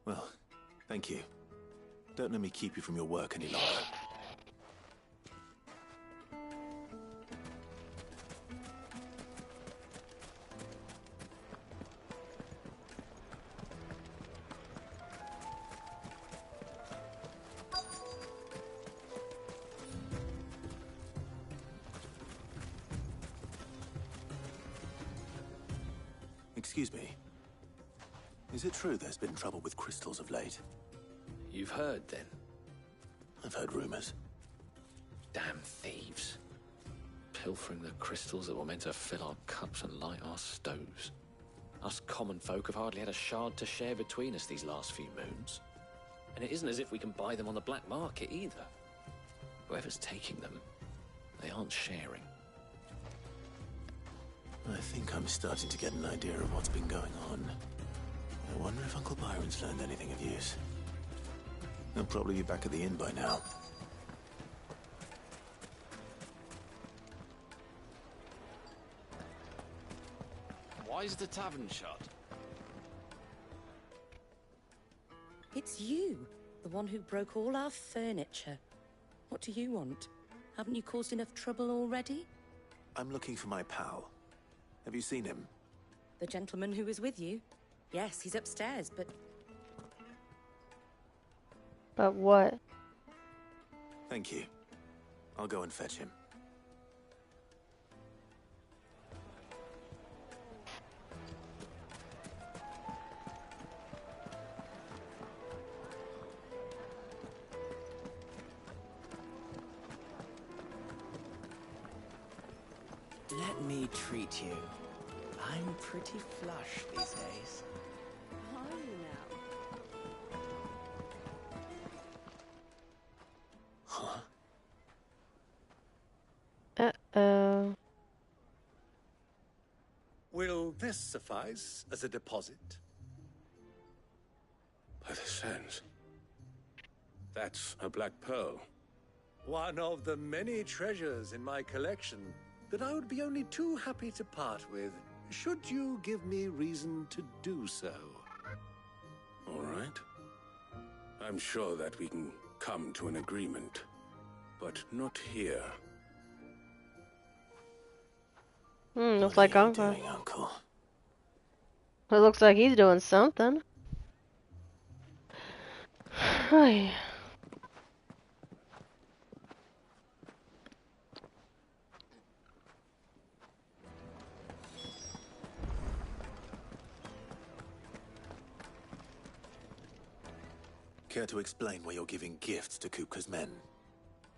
Well, thank you. Don't let me keep you from your work any longer. Excuse me. Is it true there's been trouble with crystals of late? You've heard, then? I've heard rumors. Damn thieves. Pilfering the crystals that were meant to fill our cups and light our stoves. Us common folk have hardly had a shard to share between us these last few moons. And it isn't as if we can buy them on the black market either. Whoever's taking them, they aren't sharing. I think I'm starting to get an idea of what's been going on. I wonder if Uncle Byron's learned anything of use. He'll probably be back at the inn by now. Why is the tavern shut? It's you, the one who broke all our furniture. What do you want? Haven't you caused enough trouble already? I'm looking for my pal. Have you seen him? The gentleman who was with you? Yes, he's upstairs, but... But what? Thank you. I'll go and fetch him. Let me treat you. I'm pretty flush these days. Are you now? Huh? Uh-oh. Will this suffice as a deposit? By the sands. That's a black pearl. One of the many treasures in my collection that I would be only too happy to part with, should you give me reason to do so. All right. I'm sure that we can come to an agreement, but not here. Looks like Uncle. Uncle? It looks like he's doing something. Hi. Care to explain why you're giving gifts to Kupka's men?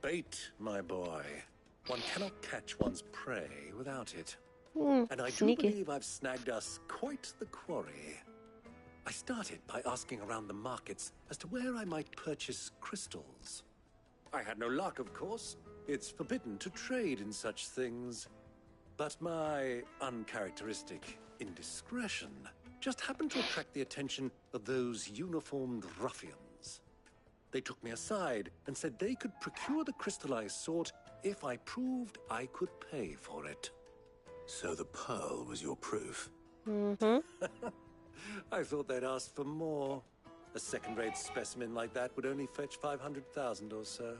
Bait, my boy. One cannot catch one's prey without it. And I sneaky. do believe I've snagged us quite the quarry. I started by asking around the markets as to where I might purchase crystals. I had no luck, of course. It's forbidden to trade in such things. But my uncharacteristic indiscretion just happened to attract the attention of those uniformed ruffians. They took me aside and said they could procure the crystal I sought if I proved I could pay for it. So the pearl was your proof? Mm-hmm. I thought they'd ask for more. A second-rate specimen like that would only fetch 500,000 or so.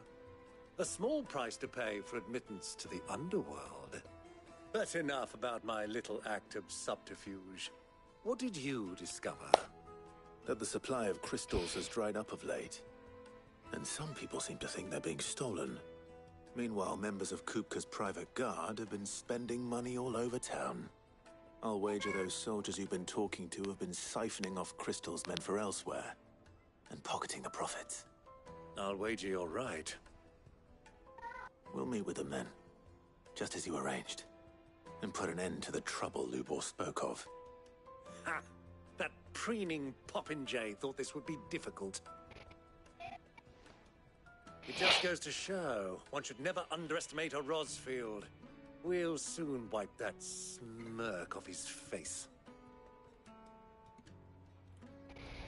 A small price to pay for admittance to the underworld. But enough about my little act of subterfuge. What did you discover? That the supply of crystals has dried up of late. And some people seem to think they're being stolen. Meanwhile, members of Kupka's private guard have been spending money all over town. I'll wager those soldiers you've been talking to have been siphoning off crystals meant for elsewhere, and pocketing the profits. I'll wager you're right. We'll meet with them then, just as you arranged, and put an end to the trouble Lubor spoke of. Ha! That preening popinjay thought this would be difficult. It just goes to show, one should never underestimate a Rosfield. We'll soon wipe that smirk off his face.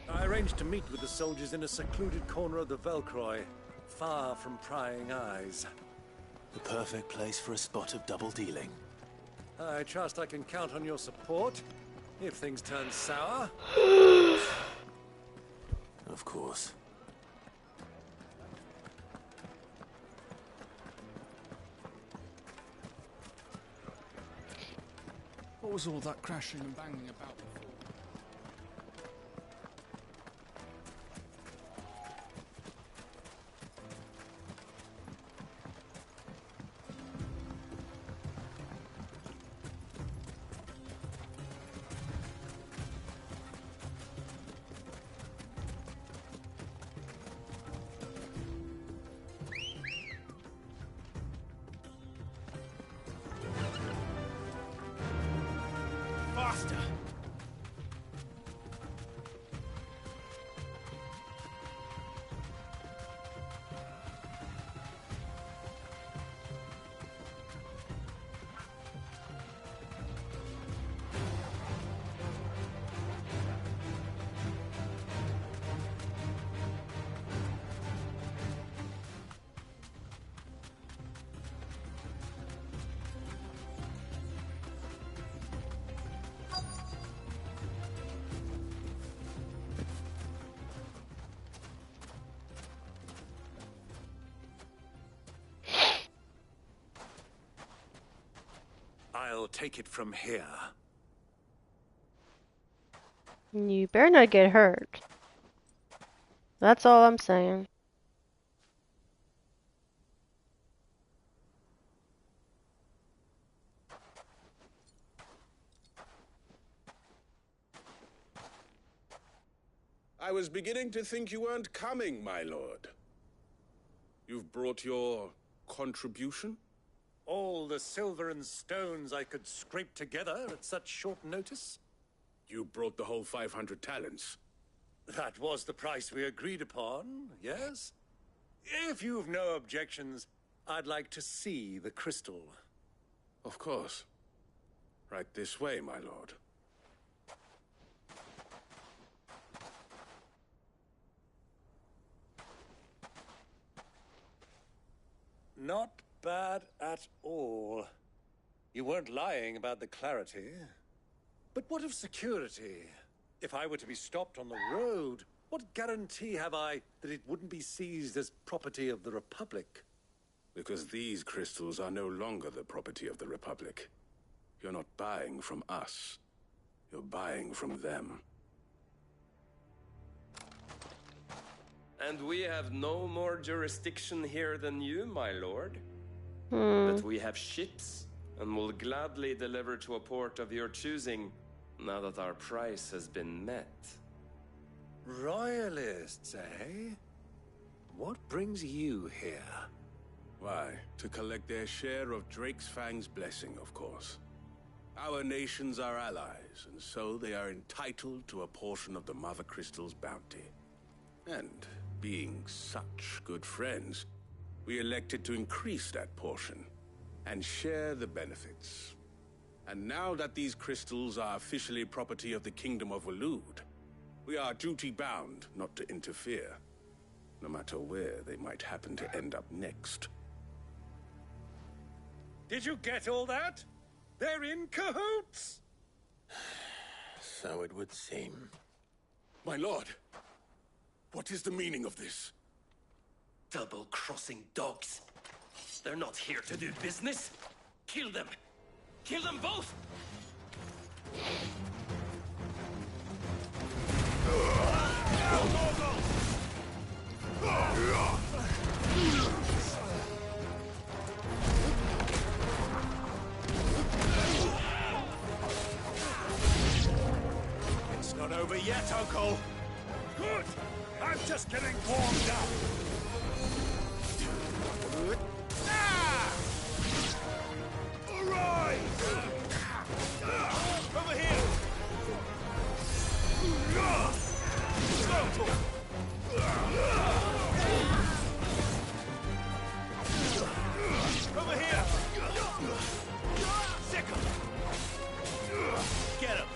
I arranged to meet with the soldiers in a secluded corner of the Velcroy, far from prying eyes. The perfect place for a spot of double dealing. I trust I can count on your support if things turn sour. Of course. What was all that crashing and banging about before? Faster! I'll take it from here. You better not get hurt. That's all I'm saying. I was beginning to think you weren't coming, my lord. You've brought your contribution? All the silver and stones I could scrape together at such short notice? You brought the whole 500 talents. That was the price we agreed upon, yes? If you've no objections, I'd like to see the crystal. Of course. Right this way, my lord. Not bad at all. You weren't lying about the clarity. But what of security? If I were to be stopped on the road, what guarantee have I that it wouldn't be seized as property of the Republic? Because these crystals are no longer the property of the Republic. You're not buying from us. You're buying from them. And we have no more jurisdiction here than you, my lord. But we have ships, and will gladly deliver to a port of your choosing, now that our price has been met. Royalists, eh? What brings you here? Why, to collect their share of Drake's Fang's blessing, of course. Our nations are allies, and so they are entitled to a portion of the Mother Crystal's bounty. And being such good friends, we elected to increase that portion and share the benefits. And now that these crystals are officially property of the Kingdom of Waloed, we are duty-bound not to interfere, no matter where they might happen to end up next. Did you get all that? They're in cahoots! So it would seem. My lord, what is the meaning of this? Double-crossing dogs. They're not here to do business. Kill them. Kill them both! It's not over yet, Uncle. Good. I'm just getting warmed up. Arise! Over here! Over here! Sickle! Get him!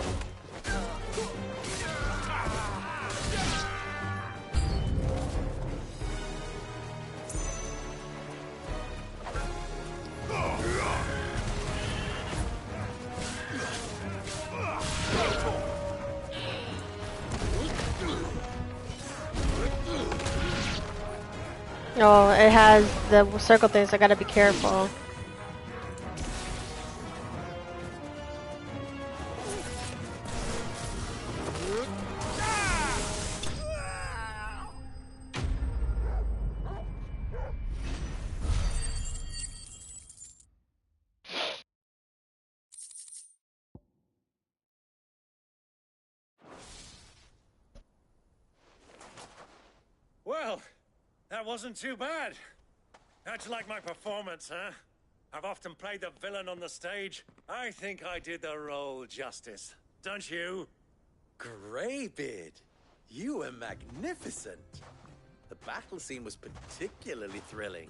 Oh, it has the circle thing, so I gotta be careful. Well, that wasn't too bad. How'd you like my performance, huh? I've often played the villain on the stage. I think I did the role justice. Don't you? Greybeard, you were magnificent. The battle scene was particularly thrilling.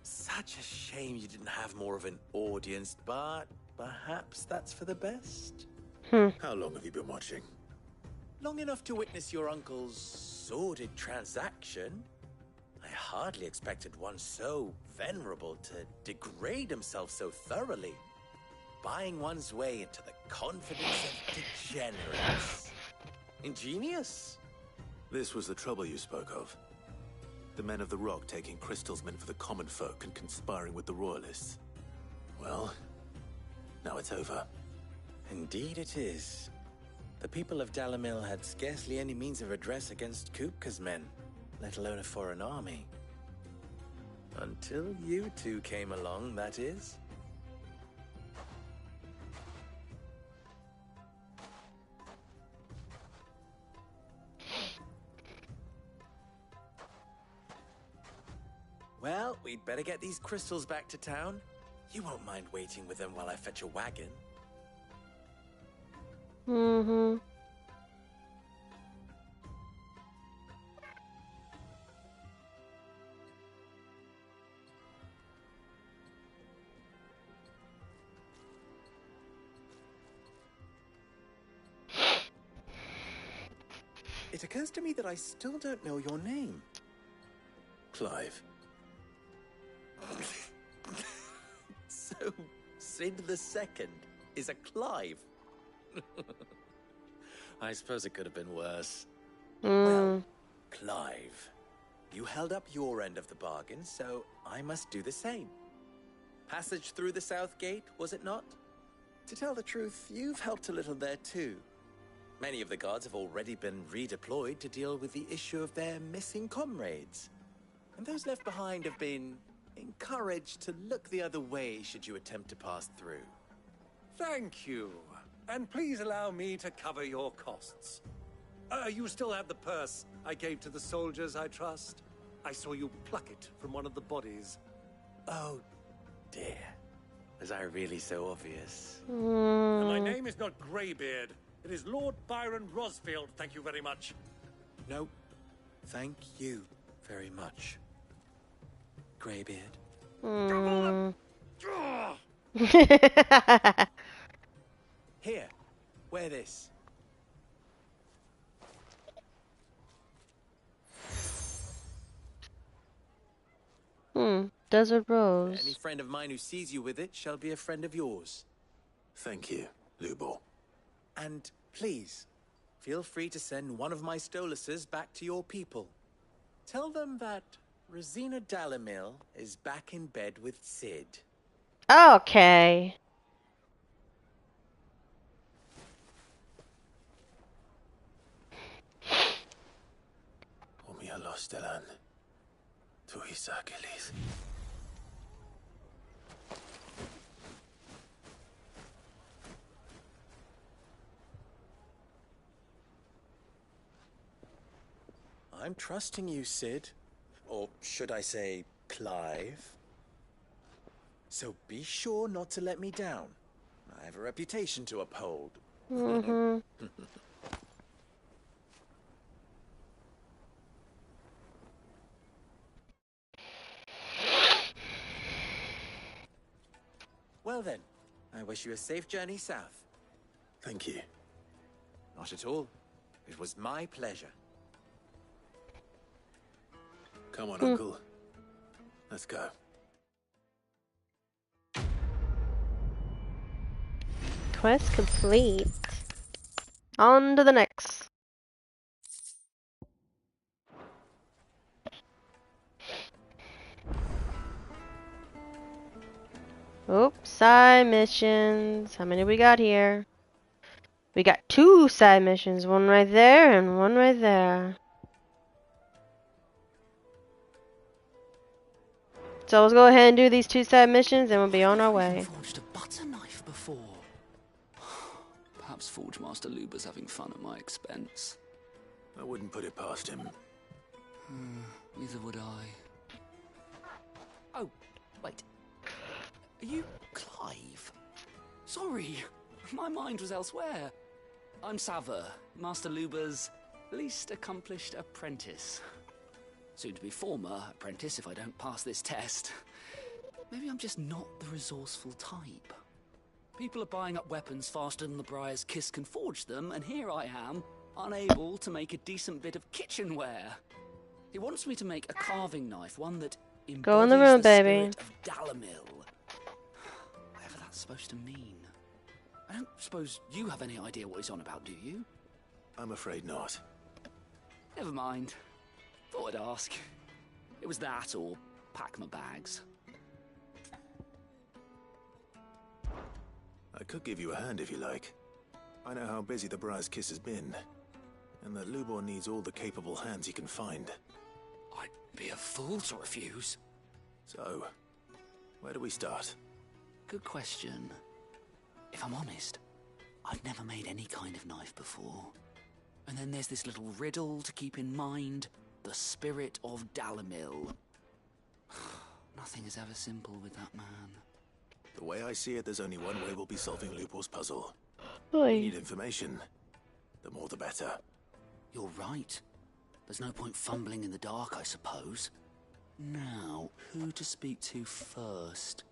Such a shame you didn't have more of an audience, but perhaps that's for the best. How long have you been watching? Long enough to witness your uncle's sordid transaction. I hardly expected one so venerable to degrade himself so thoroughly. Buying one's way into the confidence of degenerates. Ingenious. This was the trouble you spoke of. The men of the Rock taking crystals meant for the common folk and conspiring with the royalists. Well, now it's over. Indeed it is. The people of Dalamil had scarcely any means of redress against Kupka's men, let alone a foreign army. Until you two came along, that is. Well, we'd better get these crystals back to town. You won't mind waiting with them while I fetch a wagon. Mm-hmm. It occurs to me that I still don't know your name. Clive. So, Sid the Second is a Clive. I suppose it could have been worse. Well, Clive, you held up your end of the bargain, so I must do the same. Passage through the South Gate, was it not? To tell the truth, you've helped a little there too. Many of the guards have already been redeployed to deal with the issue of their missing comrades. And those left behind have been encouraged to look the other way should you attempt to pass through. Thank you. And please allow me to cover your costs. You still have the purse I gave to the soldiers, I trust? I saw you pluck it from one of the bodies. Oh, dear. Was I really so obvious? And my name is not Greybeard. It is Lord Byron Rosfield, thank you very much. No, thank you very much, Greybeard. Here, wear this. Desert Rose. Any friend of mine who sees you with it shall be a friend of yours. Thank you, Lubor. And please, feel free to send one of my Stoluses back to your people. Tell them that Rosina Dalamil is back in bed with Sid. Okay. Omia Lostelan. Tu Isakelis. I'm trusting you, Sid. Or should I say, Clive. So be sure not to let me down. I have a reputation to uphold. Well then, I wish you a safe journey south. Thank you. Not at all. It was my pleasure. Come on, Uncle. Let's go. Quest complete. On to the next. Oops, side missions. How many we got here? We got 2 side missions. One right there and one right there. So let's go ahead and do these 2 side missions and we'll be on our way. Forged a butter knife before. Perhaps Forge Master Luber's having fun at my expense. I wouldn't put it past him. Neither would I. Oh, wait. Are you Clive? Sorry, my mind was elsewhere. I'm Sava, Master Luber's least accomplished apprentice. Soon to be former apprentice if I don't pass this test. Maybe I'm just not the resourceful type. People are buying up weapons faster than the Briar's Kiss can forge them, and here I am, unable to make a decent bit of kitchenware. He wants me to make a carving knife, one that embodies Go in the room, baby. spirit of Dalamil. Whatever that's supposed to mean. I don't suppose you have any idea what he's on about, do you? I'm afraid not. Never mind. Thought I'd ask. It was that or pack my bags. I could give you a hand if you like. I know how busy the Briar's Kiss has been, and that Lubor needs all the capable hands he can find. I'd be a fool to refuse. So, where do we start? Good question. If I'm honest, I've never made any kind of knife before. And then there's this little riddle to keep in mind. The spirit of Dalamil. Nothing is ever simple with that man. The way I see it, there's only one way we'll be solving Lubor's puzzle. Oy. We need information. The more the better. You're right. There's no point fumbling in the dark, I suppose. Now, who to speak to first?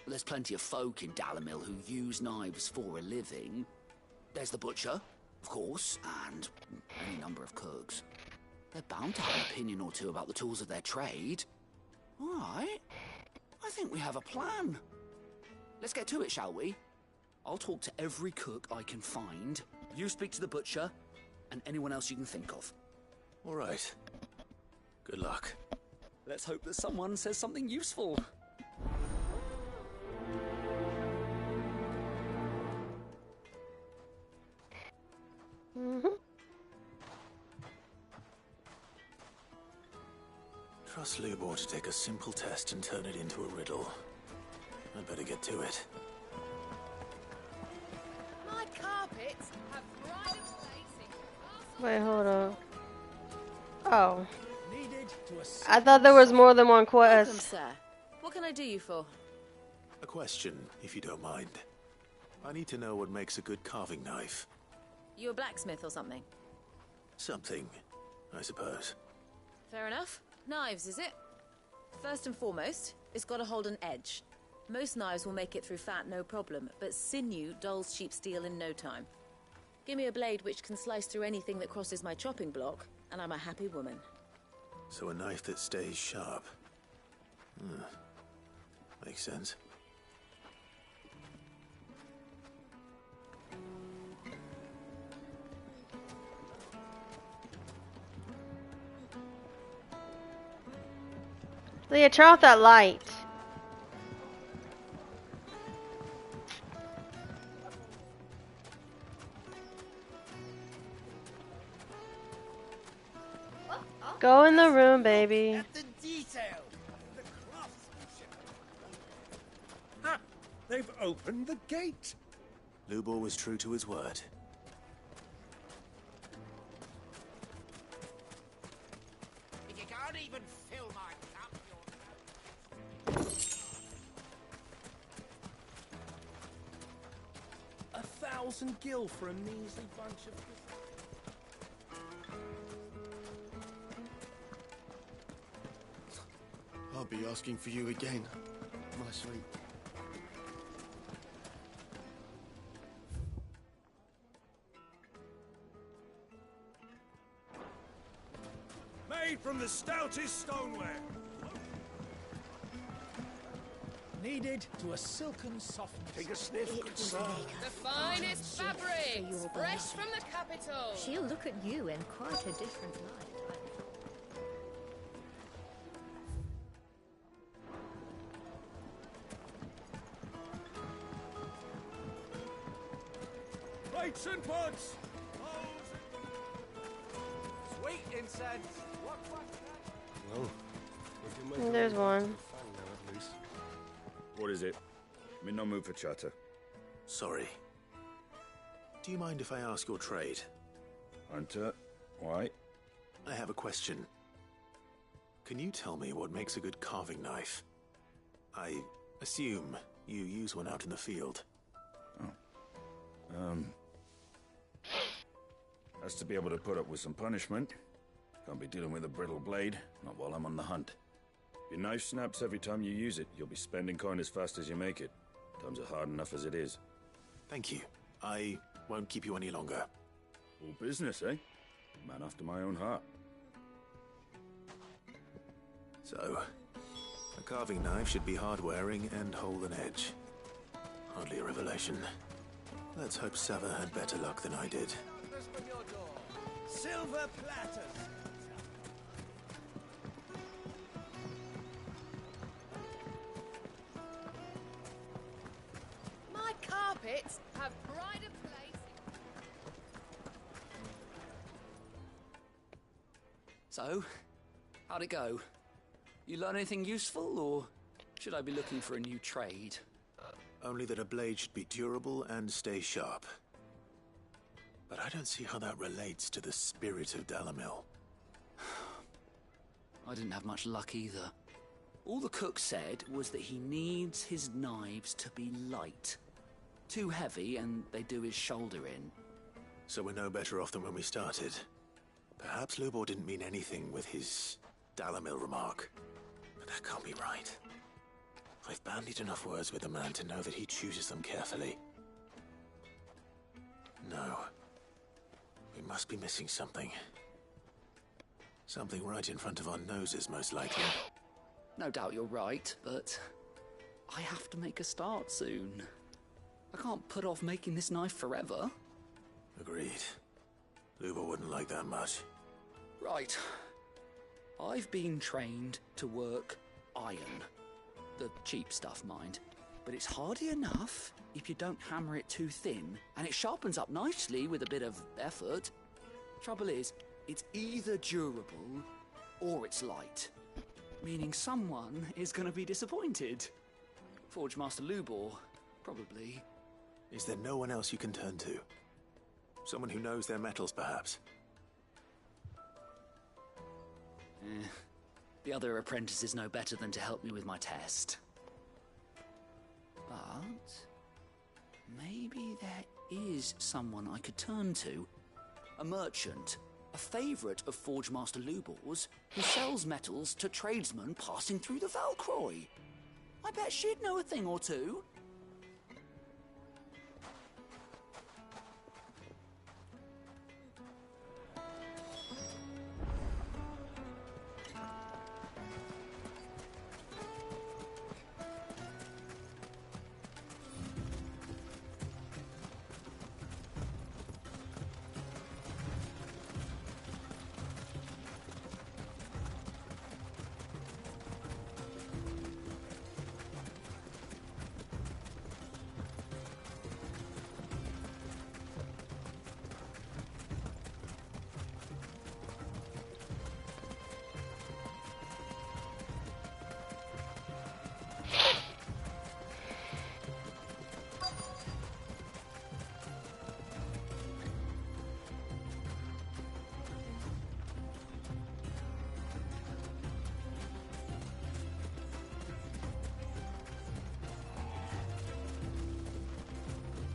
There's plenty of folk in Dalamil who use knives for a living. There's the butcher, of course, and any number of cooks. They're bound to have an opinion or two about the tools of their trade. All right. I think we have a plan. Let's get to it, shall we? I'll talk to every cook I can find. You speak to the butcher, and anyone else you can think of. All right. Good luck. Let's hope that someone says something useful. Trust Lubor to take a simple test and turn it into a riddle. I'd better get to it. My carpets have pride of place. Wait, hold on. Oh. I thought there was more than one Welcome, quest. sir. What can I do you for? A question, if you don't mind. I need to know what makes a good carving knife. You a blacksmith or something? Something, I suppose. Fair enough. Knives, is it? First and foremost, it's got to hold an edge. Most knives will make it through fat, no problem, but sinew dulls cheap steel in no time. Give me a blade which can slice through anything that crosses my chopping block, and I'm a happy woman. So a knife that stays sharp. Makes sense. Leah, turn off that light. Go in the room, baby. The detail, the craftsmanship. Ha! They've opened the gate. Lubor was true to his word. If you can't even fill my cup, you're... 1,000 gil for a measly bunch of... I'll be asking for you again, my sweet. made from the stoutest stoneware. needed to a silken softness. Take a sniff, good sir. The finest fabrics, fresh from the capital. She'll look at you in quite a different light. Plates and pots! Sweet incense. Well, we can make There's a one. fang now, at least. What is it? I'm in no mood for chatter. Sorry. Do you mind if I ask your trade? Hunter, why? I have a question. Can you tell me what makes a good carving knife? I assume you use one out in the field. Has to be able to put up with some punishment. Can't be dealing with a brittle blade, not while I'm on the hunt. If your knife snaps every time you use it, you'll be spending coin as fast as you make it. Times are hard enough as it is. Thank you. I won't keep you any longer. All business, eh? Man after my own heart. So, a carving knife should be hard-wearing and hold an edge. Hardly a revelation. Let's hope Sava had better luck than I did. Silver platters. My carpets have pride of place. So, how'd it go? You learn anything useful, or should I be looking for a new trade? Only that a blade should be durable and stay sharp. But I don't see how that relates to the spirit of Dalamil. I didn't have much luck either. All the cook said was that he needs his knives to be light. Too heavy and they do his shoulder in. So we're no better off than when we started. Perhaps Lubor didn't mean anything with his Dalamil remark. But that can't be right. I've bandied enough words with the man to know that he chooses them carefully. No. We must be missing something. Something right in front of our noses, most likely. No doubt you're right, but I have to make a start soon. I can't put off making this knife forever. Agreed. Lubor wouldn't like that much. Right. I've been trained to work iron. The cheap stuff, mind. But it's hardy enough if you don't hammer it too thin, and it sharpens up nicely with a bit of effort. Trouble is, it's either durable or it's light. Meaning someone is going to be disappointed. Forge Master Lubor, probably. Is there no one else you can turn to? Someone who knows their metals, perhaps? The other apprentices know better than to help me with my test. But maybe there is someone I could turn to. A merchant, a favourite of Forge Master Lubor's, who sells metals to tradesmen passing through the Valcroy. I bet she'd know a thing or two.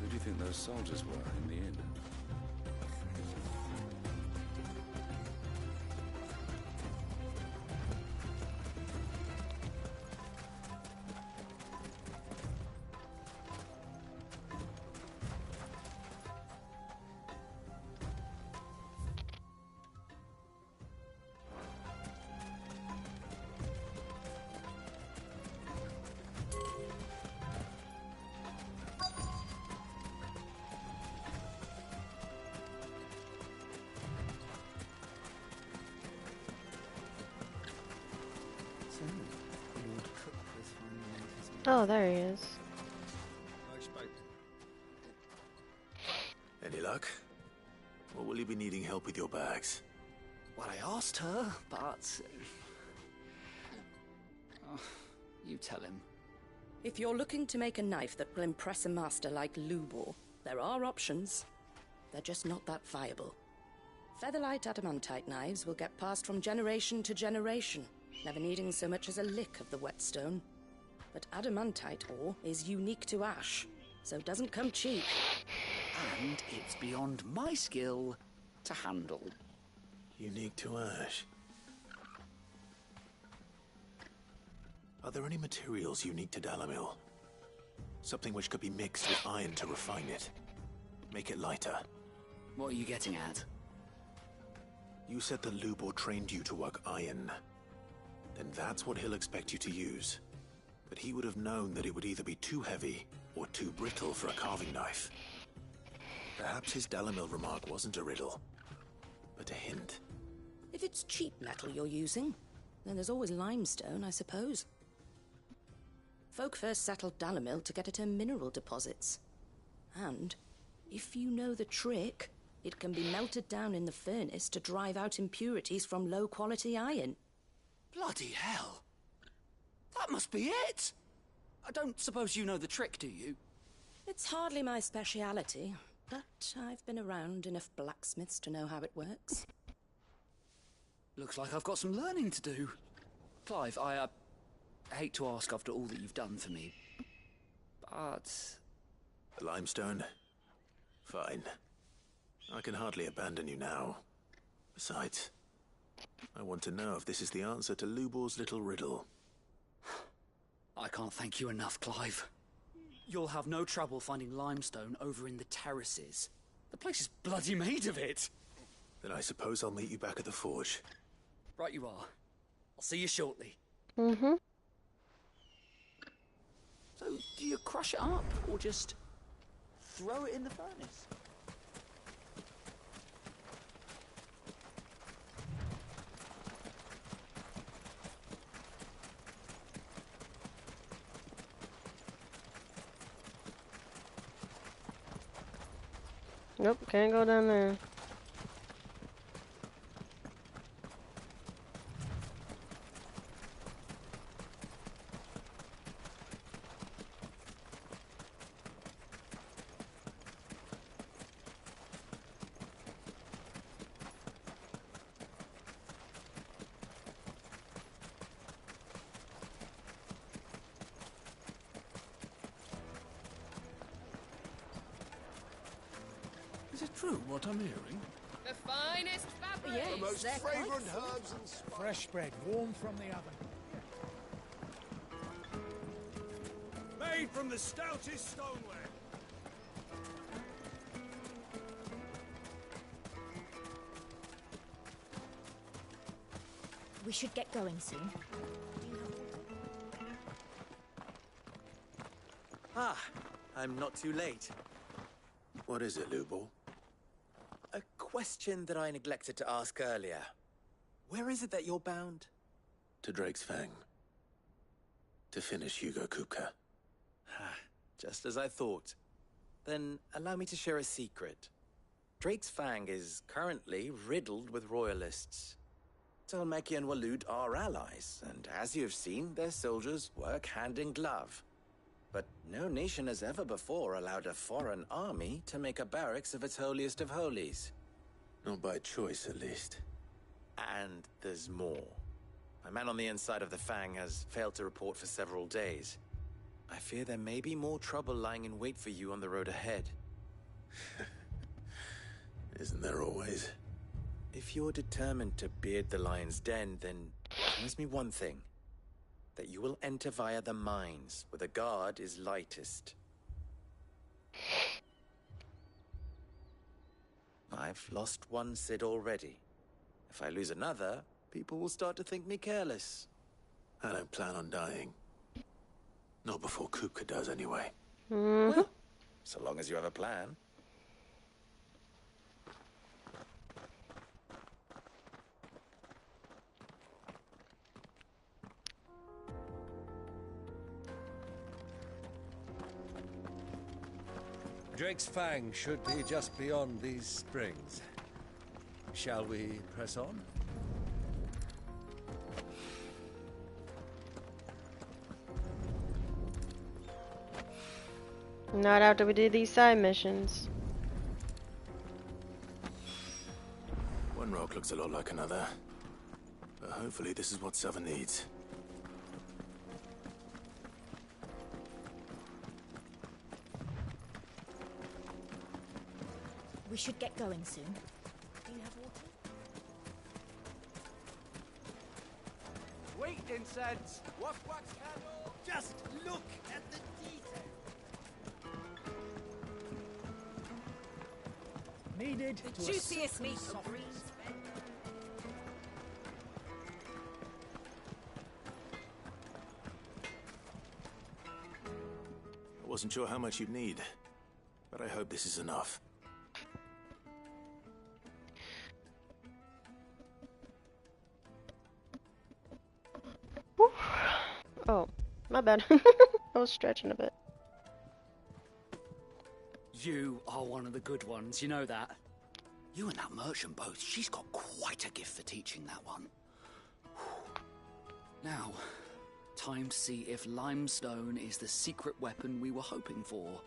Who do you think those soldiers were in the inn? Oh, there he is. Any luck? Or will you be needing help with your bags? Well, I asked her, but... you tell him. If you're looking to make a knife that will impress a master like Lubor, there are options. They're just not that viable. Featherlight adamantite knives will get passed from generation to generation, never needing so much as a lick of the whetstone. But adamantite ore is unique to ash, so it doesn't come cheap. And it's beyond my skill to handle. Unique to ash. Are there any materials unique to Dalamil? Something which could be mixed with iron to refine it. Make it lighter. What are you getting at? You said that Lubor trained you to work iron. Then that's what he'll expect you to use. But he would have known that it would either be too heavy or too brittle for a carving knife. Perhaps his Dalamil remark wasn't a riddle, but a hint. If it's cheap metal you're using, then there's always limestone, I suppose. Folk first settled Dalamil to get at her mineral deposits. And, if you know the trick, it can be melted down in the furnace to drive out impurities from low-quality iron. Bloody hell! That must be it! I don't suppose you know the trick, do you? It's hardly my speciality, but I've been around enough blacksmiths to know how it works. Looks like I've got some learning to do. Clive, I hate to ask after all that you've done for me, but... The limestone? Fine. I can hardly abandon you now. Besides, I want to know if this is the answer to Lubor's little riddle. I can't thank you enough, Clive. You'll have no trouble finding limestone over in the terraces. The place is bloody made of it. Then I suppose I'll meet you back at the forge. Right you are. I'll see you shortly. Mm-hmm. So, do you crush it up, or just throw it in the furnace? Nope, can't go down there. Is it true what I'm hearing? The finest fabric. The most fragrant herbs and spices. Fresh bread, warm from the oven. Made from the stoutest stoneware. We should get going soon. Ah, I'm not too late. What is it, Lubor? A question that I neglected to ask earlier. Where is it that you're bound? To Drake's Fang. To finish Hugo Kupka. Just as I thought. Then allow me to share a secret. Drake's Fang is currently riddled with royalists. Tolmeki and Walud are allies, and as you've seen, their soldiers work hand in glove. But no nation has ever before allowed a foreign army to make a barracks of its holiest of holies. Not by choice, at least. And there's more. My man on the inside of the Fang has failed to report for several days. I fear there may be more trouble lying in wait for you on the road ahead. Isn't there always? If you're determined to beard the lion's den, then promise me one thing. That you will enter via the mines, where the guard is lightest. I've lost one Cid already. If I lose another, people will start to think me careless. I don't plan on dying. Not before Kupka does, anyway. Well, so long as you have a plan. Drake's Fang should be just beyond these springs. Shall we press on? Not after we do these side missions. One rock looks a lot like another. But hopefully this is what Sava needs. We should get going soon. Do you have water? Wait, incense! Wax candle! Just look at the detail. Needed The to a juiciest silken meat soft- of Reed's. I wasn't sure how much you'd need, but I hope this is enough. Whew. Oh, my bad. I was stretching a bit. You are one of the good ones, you know that? You and that merchant both, she's got quite a gift for teaching that one. Now, time to see if limestone is the secret weapon we were hoping for.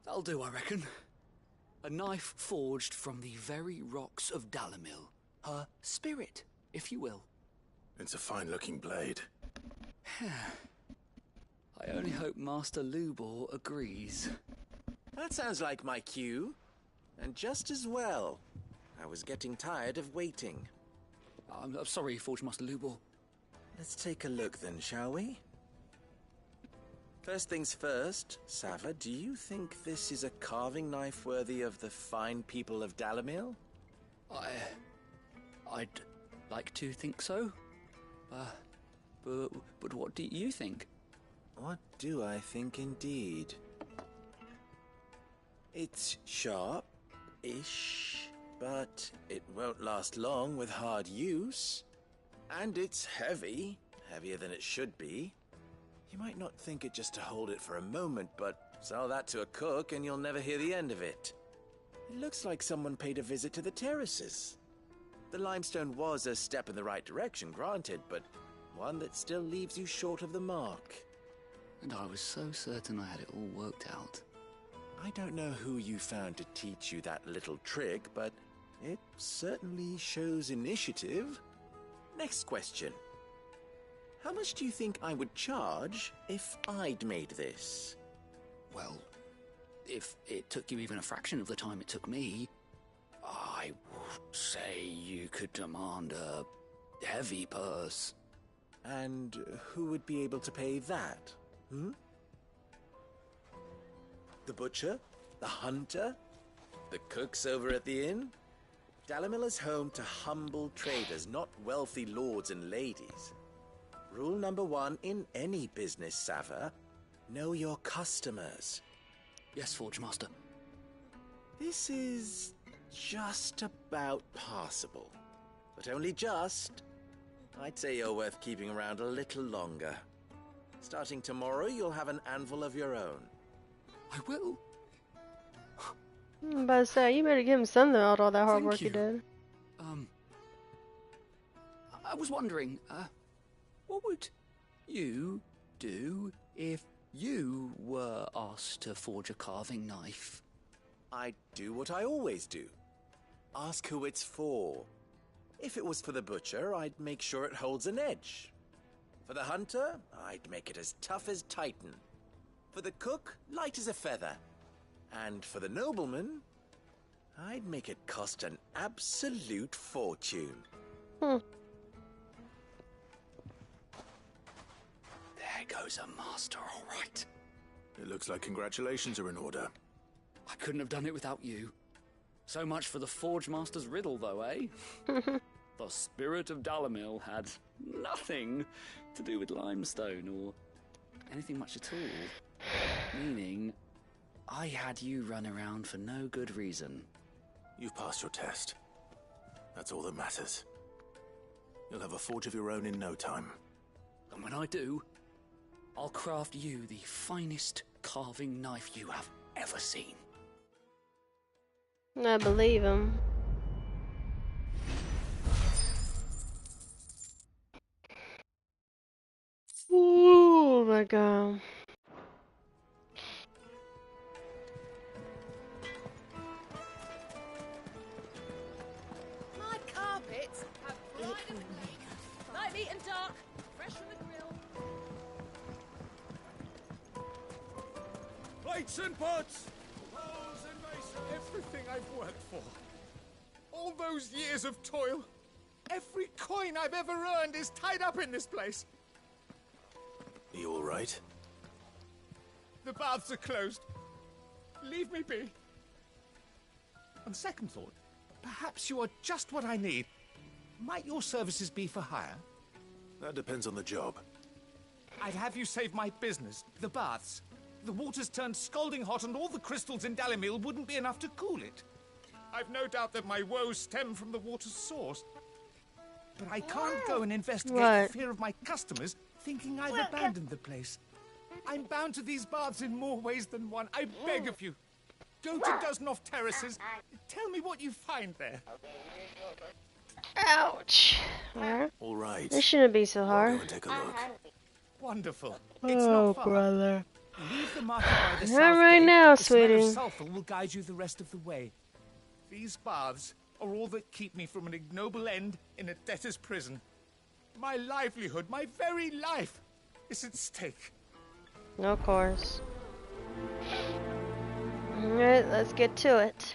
That'll do, I reckon. A knife forged from the very rocks of Dalamil. Her spirit, if you will. It's a fine-looking blade. I only hope Master Lubor agrees. That sounds like my cue. And just as well. I was getting tired of waiting. I'm sorry, Forge Master Lubor. Let's take a look then, shall we? First things first, Sava, do you think this is a carving knife worthy of the fine people of Dalamil? I'd like to think so. But what do you think? What do I think indeed? It's sharp-ish, but it won't last long with hard use. And it's heavy, heavier than it should be. You might not think it just to hold it for a moment, but sell that to a cook and you'll never hear the end of it. It looks like someone paid a visit to the terraces. The limestone was a step in the right direction, granted, but one that still leaves you short of the mark. And I was so certain I had it all worked out. I don't know who you found to teach you that little trick, but it certainly shows initiative. Next question. How much do you think I would charge if I'd made this? Well, if it took you even a fraction of the time it took me, I would say you could demand a heavy purse. And who would be able to pay that? The butcher? The hunter? The cooks over at the inn? Dalamil is home to humble traders, not wealthy lords and ladies. Rule number 1 in any business, Sava, know your customers. Yes, Forge Master. This is just about passable, but only just. I'd say you're worth keeping around a little longer. Starting tomorrow, you'll have an anvil of your own. I will. I'm about to say, you better give him something out of all that hard Thank work he you. did. I was wondering, what would you do if you were asked to forge a carving knife? I'd do what I always do. Ask who it's for. If it was for the butcher, I'd make sure it holds an edge. For the hunter, I'd make it as tough as Titan. For the cook, light as a feather. And for the nobleman, I'd make it cost an absolute fortune. There goes a master, all right. It looks like congratulations are in order. I couldn't have done it without you. So much for the Forge Master's riddle, though, eh? The spirit of Dalamil had nothing to do with limestone or anything much at all. Meaning, I had you run around for no good reason. You've passed your test. That's all that matters. You'll have a forge of your own in no time. And when I do, I'll craft you the finest carving knife you have ever seen. I believe him. Oh my god. My carpets have pride of place. Light, meat and dark. Fresh from the grill. Plates and pots! Bowls and basins! Everything I've worked for. All those years of toil. Every coin I've ever earned is tied up in this place. Are you all right? The baths are closed. Leave me be. On second thought, perhaps you are just what I need. Might your services be for hire? That depends on the job. I'd have you save my business, the baths. The water's turned scalding hot and all the crystals in Dalimil wouldn't be enough to cool it. I've no doubt that my woes stem from the water's source. But I can't go and investigate for fear of my customers thinking I've abandoned the place. I'm bound to these baths in more ways than one. I beg of you. Go to Dusnoff Terraces. Tell me what you find there. Ouch. All right. This shouldn't be so hard. Go and take a look. Wonderful. Oh, brother. Leave the market by the Not south right gate. now, The smell of sweetie. sulfur will guide you the rest of the way. These baths are all that keep me from an ignoble end in a debtor's prison. My livelihood, my very life, is at stake. Of course. Alright, let's get to it.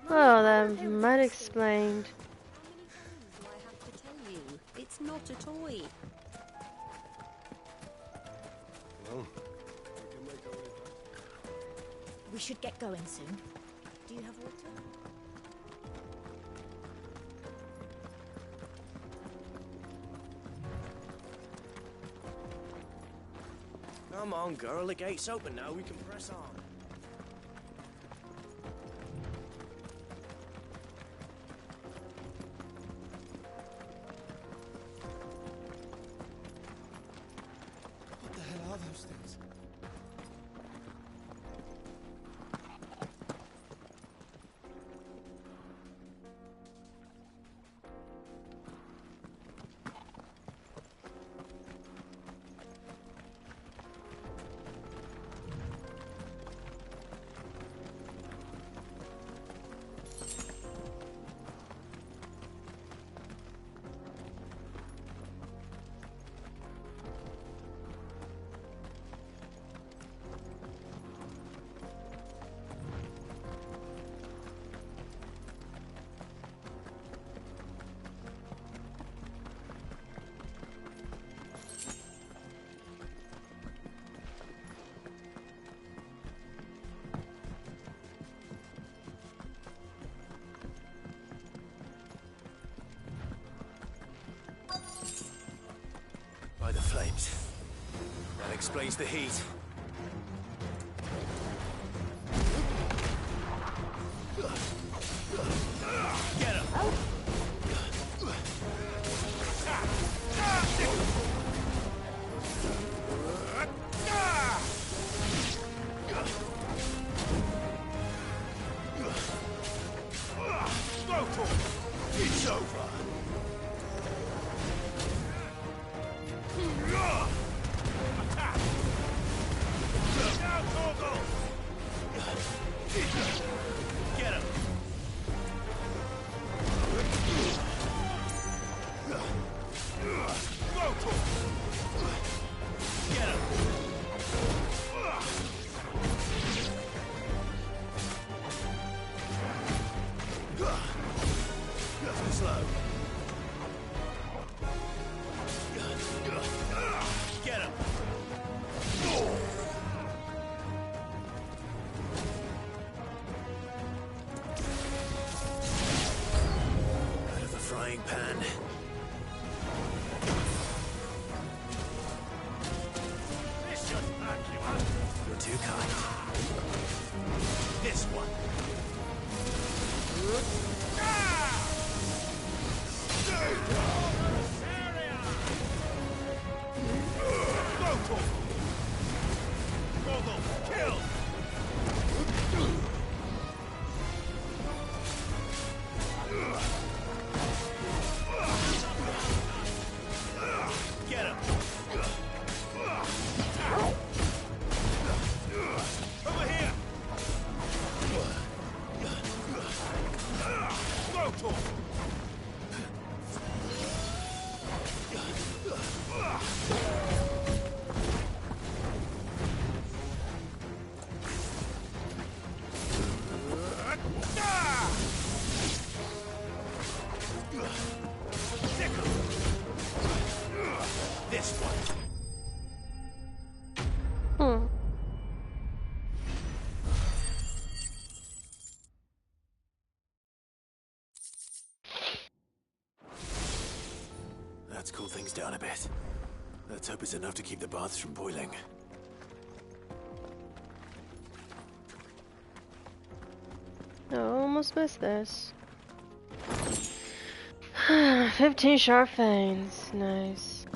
Oh, that might explain. Do I have to tell you? It's not a toy. Well, We should get going soon. Do you have water? Come on, girl. The gate's open now. We can press on. What the hell are those things? By the flames. That explains the heat. Get him! It's over! Get him! Get him! Slow. Get him! frying pan. This should back you up. You're too kind. This one. Kill! Get him! Over here! Go This one. Let's cool things down a bit. Let's hope it's enough to keep the baths from boiling. I almost missed this. 15 sharp fangs. Nice.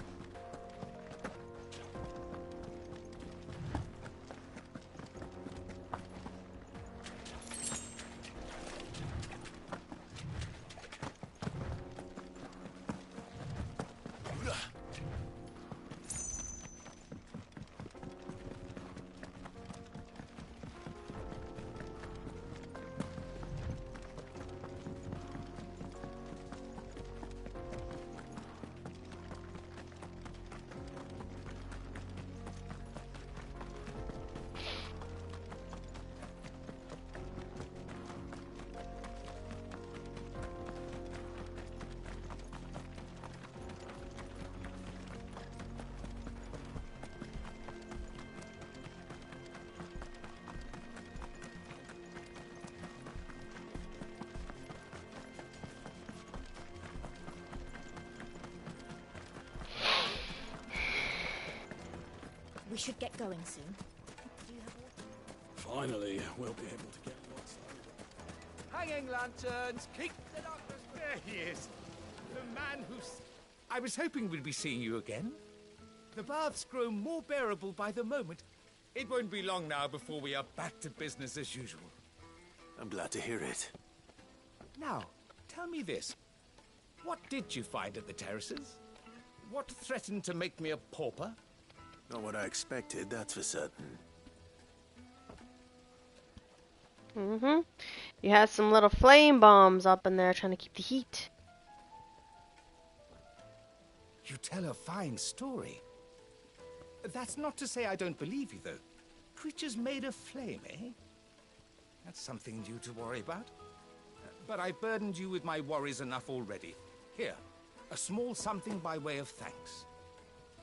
We should get going soon. Do you have water? Finally, we'll be able to get lots over. Hanging lanterns, keep the darkness. There he is. The man who's... I was hoping we'd be seeing you again. The baths grow more bearable by the moment. It won't be long now before we are back to business as usual. I'm glad to hear it. Now, tell me this. What did you find at the terraces? What threatened to make me a pauper? Not what I expected, that's for certain. You had some little flame bombs up in there trying to keep the heat. You tell a fine story. That's not to say I don't believe you, though. Creatures made of flame, eh? That's something new to worry about. But I've burdened you with my worries enough already. Here, a small something by way of thanks.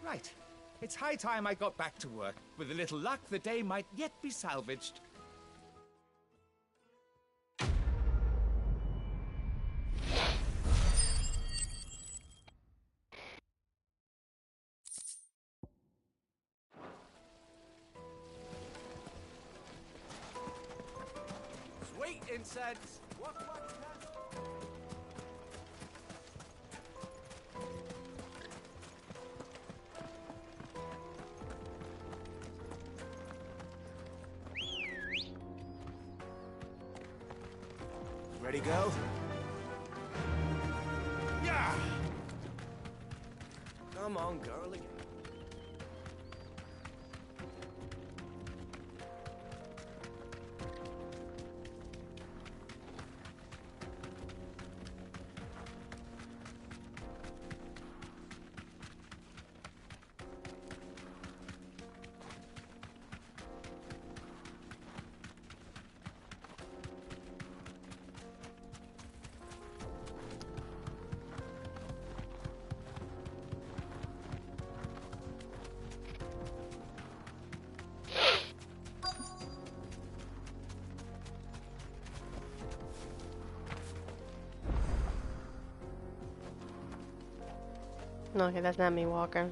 Right. It's high time I got back to work. With a little luck, the day might yet be salvaged. Sweet incense! What? Ready, go? Yeah! Come on, girl, again. Okay, that's not me walking.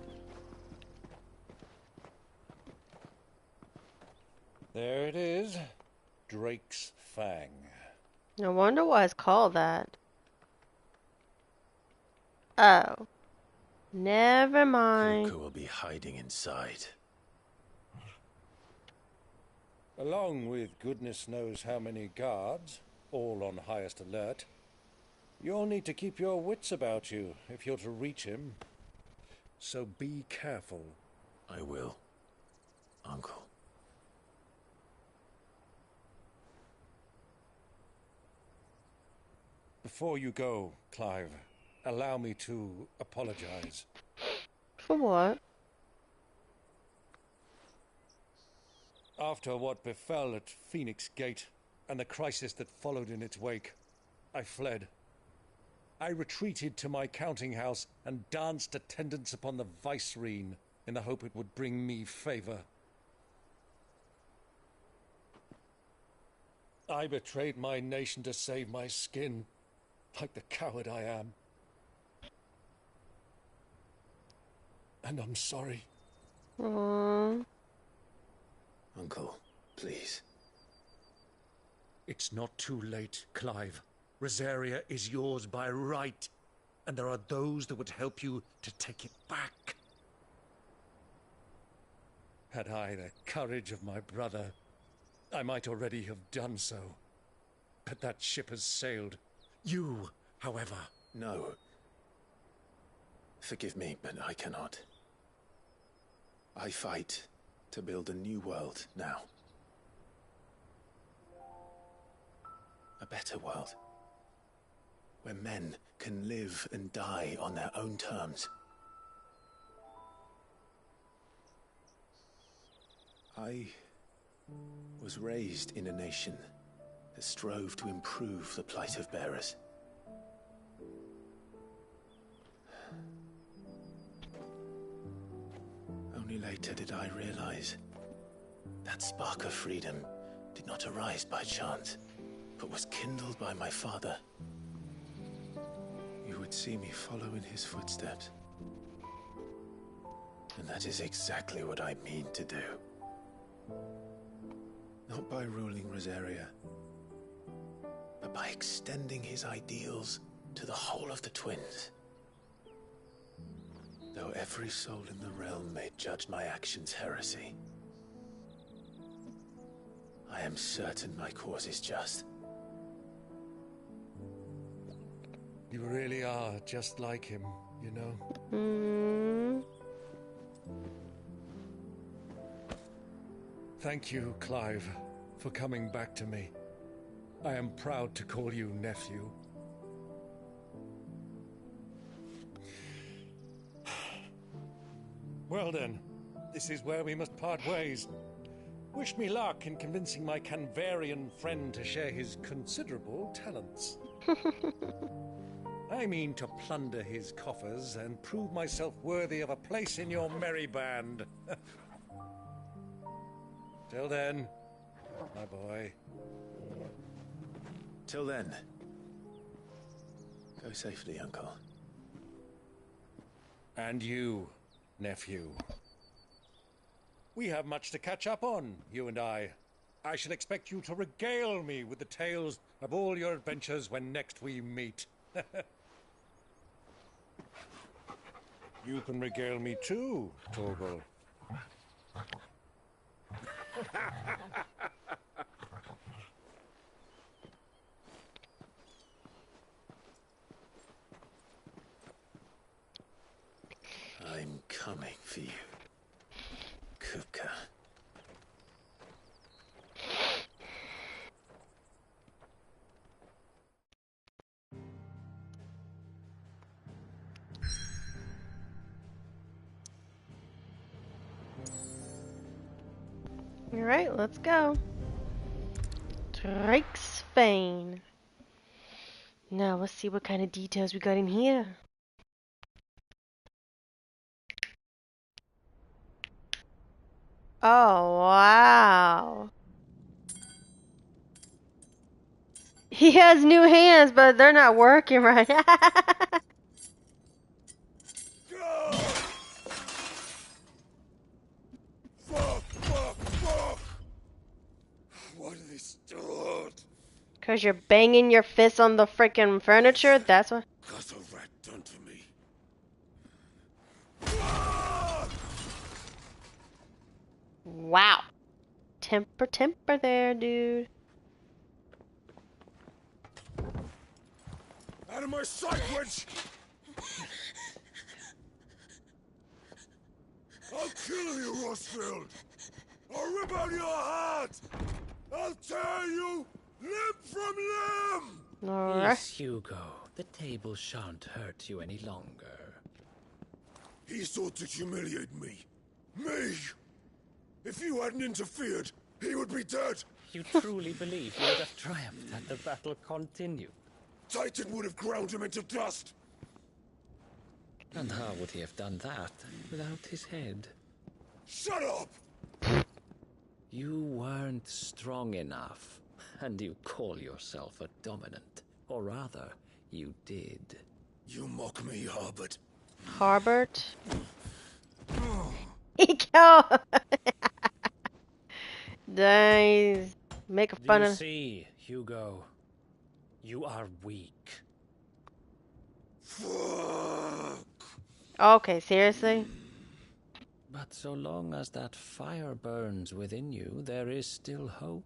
There it is. Drake's Fang. No wonder why it's called that. Oh. Never mind. Kuka will be hiding inside. Along with goodness knows how many guards, all on highest alert. You'll need to keep your wits about you if you're to reach him. So be careful. I will, Uncle. Before you go, Clive, allow me to apologize. For what? After what befell at Phoenix Gate and the crisis that followed in its wake, I fled. I retreated to my counting house and danced attendance upon the vicereine in the hope it would bring me favor. I betrayed my nation to save my skin, like the coward I am. And I'm sorry. Aww. Uncle, please. It's not too late, Clive. Rosaria is yours by right, and there are those that would help you to take it back. Had I the courage of my brother, I might already have done so. But that ship has sailed. You, however... No. Forgive me, but I cannot. I fight to build a new world now. A better world. Where men can live and die on their own terms. I was raised in a nation that strove to improve the plight of bearers. Only later did I realize that spark of freedom did not arise by chance, but was kindled by my father. You would see me follow in his footsteps. And that is exactly what I mean to do. Not by ruling Rosaria, but by extending his ideals to the whole of the twins. Though every soul in the realm may judge my actions heresy, I am certain my cause is just. You really are just like him, you know? Thank you, Clive, for coming back to me. I am proud to call you nephew. Well then, this is where we must part ways. Wish me luck in convincing my Canvarian friend to share his considerable talents. I mean to plunder his coffers and prove myself worthy of a place in your merry band. Till then, my boy. Till then. Go safely, Uncle. And you, nephew. We have much to catch up on, you and I. I shall expect you to regale me with the tales of all your adventures when next we meet. You can regale me too, Torgal. I'm coming for you, Kupka. Alright, let's go. Drake's Fang. Now let's see what kind of details we got in here. Oh, wow. He has new hands, but they're not working right. Cause you're banging your fist on the freaking furniture. That's what. Got a rat done to me. Wow. Temper there, dude. Out of my sight, witch! I'll kill you, Rosfield! I'll rip out your heart! I'll tear you limb from limb! Alright. Yes, Hugo. The table shan't hurt you any longer. He sought to humiliate me. Me! If you hadn't interfered, he would be dead! You truly believe you would have triumphed had the battle continued? Titan would have ground him into dust! And how would he have done that without his head? Shut up! You weren't strong enough, and you call yourself a dominant. Or rather, you did. You mock me, Harbert. Harbert? He killed. Nice. Make fun Do you of. see, Hugo? You are weak. Okay, seriously? But so long as that fire burns within you, there is still hope.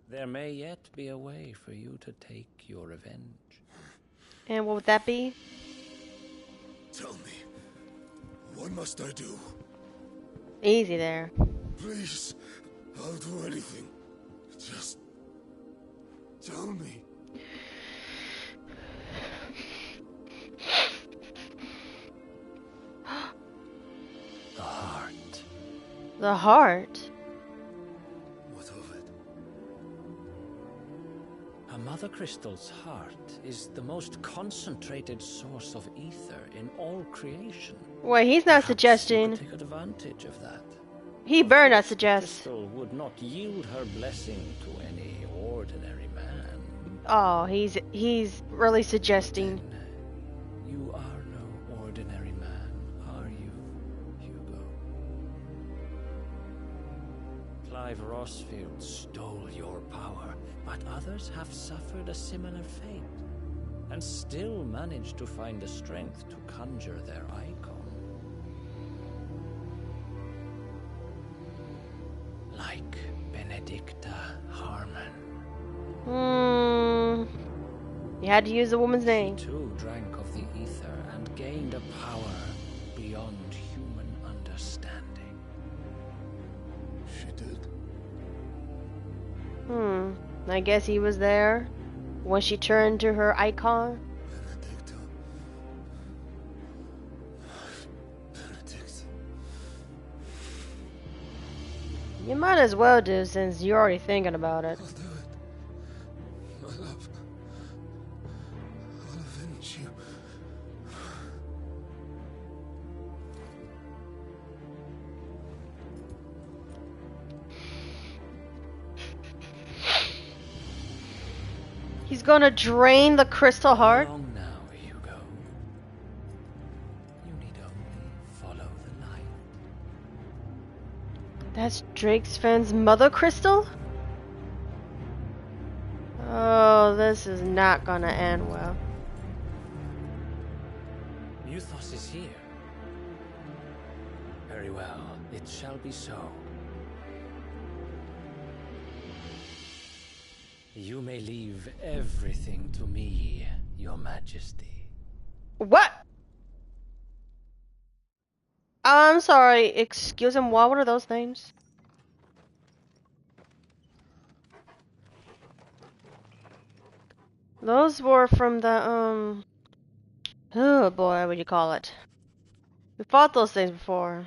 There may yet be a way for you to take your revenge. And what would that be? Tell me, what must I do? Easy there. Please, I'll do anything. Just tell me. The heart. The heart? What of it? A mother crystal's heart is the most concentrated source of ether in all creation. Well, he's not suggesting. Take advantage of that. He better not suggest. Crystal would not yield her blessing to any ordinary man. Oh, he's really suggesting. You are no ordinary man, are you, Hugo? Clive Rosfield stole your power, but others have suffered a similar fate, and still managed to find the strength to conjure their icon. Like Benedicta Harmon. You had to use the woman's name. She too drank of the ether and gained a power beyond human understanding. She did. I guess he was there when she turned to her icon. Benedict. You might as well do since you're already thinking about it. I'll do it. My love. I'll avenge you. He's gonna drain the crystal heart? Long now, Hugo. You need only follow the light. That's Drake's friend's mother crystal? Oh, this is not gonna end well. Muthos is here. Very well, it shall be so. You may leave everything to me, Your Majesty. What? I'm sorry, excuse him, what are those names? Those were from the, oh boy, what do you call it? We fought those things before.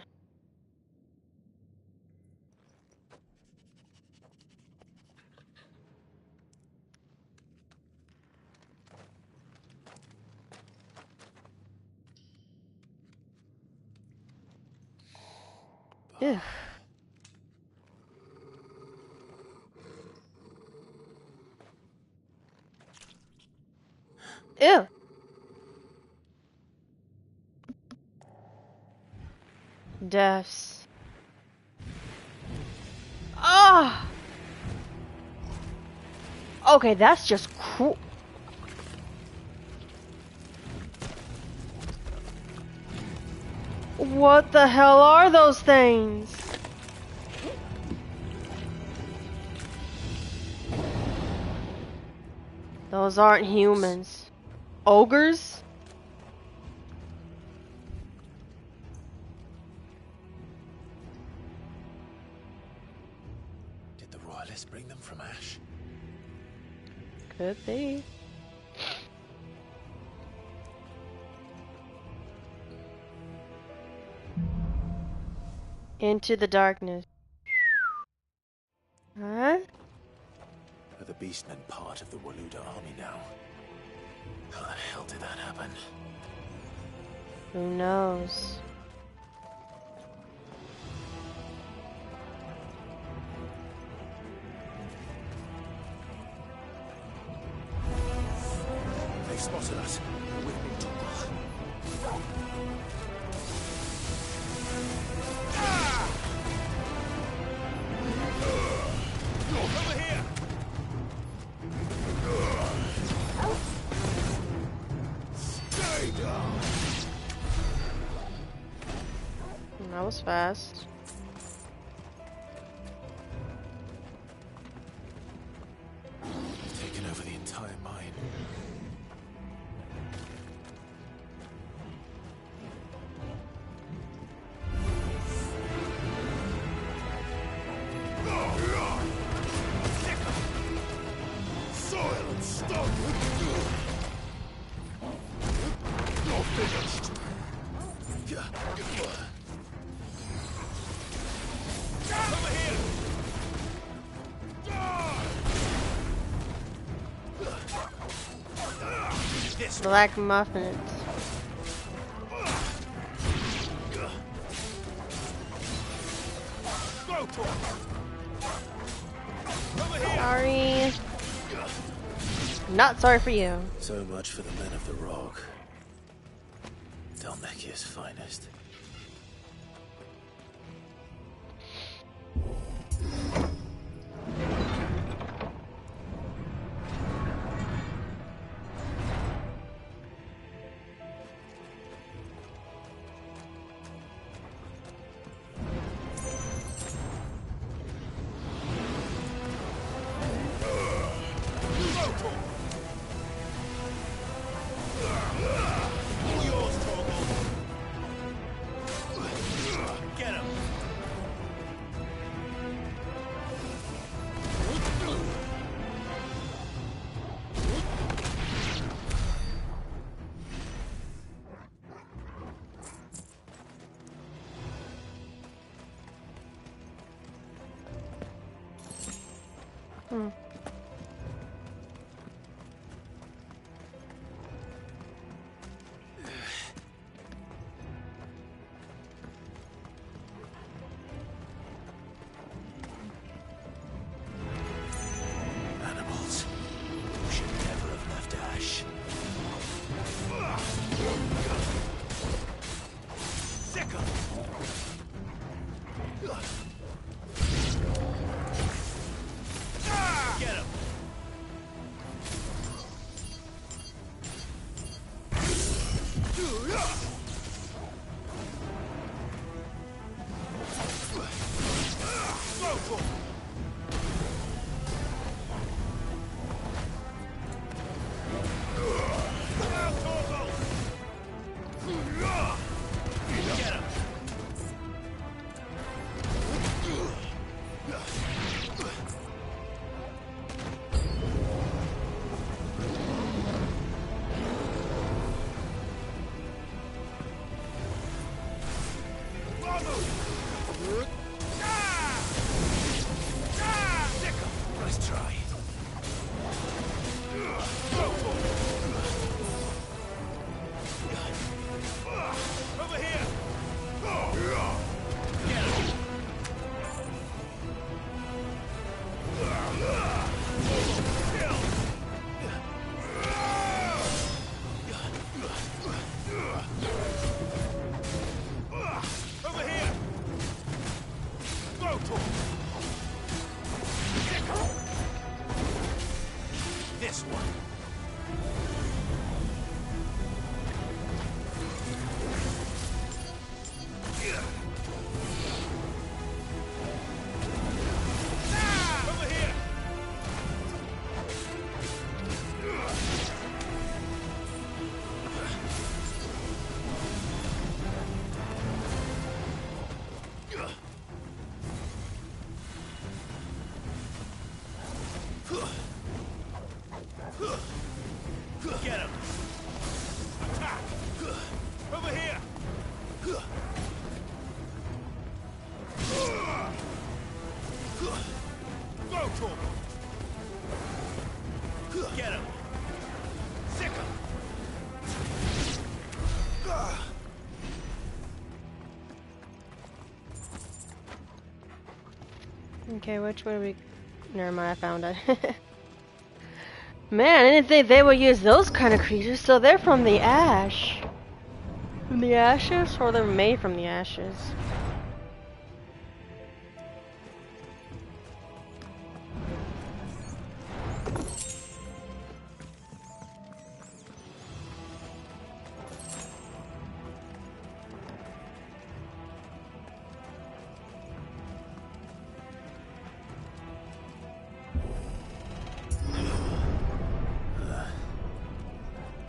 Ew. Ew. Deaths. Oh! Okay, that's just cool. What the hell are those things? Those aren't humans. Ogres? Did the royalists bring them from Ash? Could be. Into the darkness. Huh? Are the beastmen part of the Waluda army now? How the hell did that happen? Who knows? They spotted us. We've been told. Over here! Stay down! That was fast. We've taken over the entire mine. Soil and stone! You're finished! Over here! Black muffins. Sorry. Not sorry for you. So much for the men of the Rock. Dalmekia's finest. Get him! Animals. We should never have left Ash. Sicker! Get him! Get him! Nice try. Over here! Get him! Over here! Okay, which way do we... Never mind, I found it. Man, I didn't think they would use those kind of creatures, so they're from the ash. From the ashes? Or they're made from the ashes?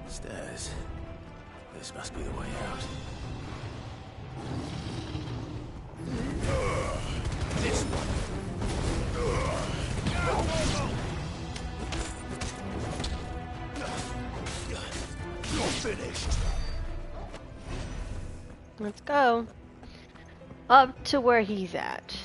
Stairs. This must be the way out. This one. You're finished. Let's go. Up to where he's at.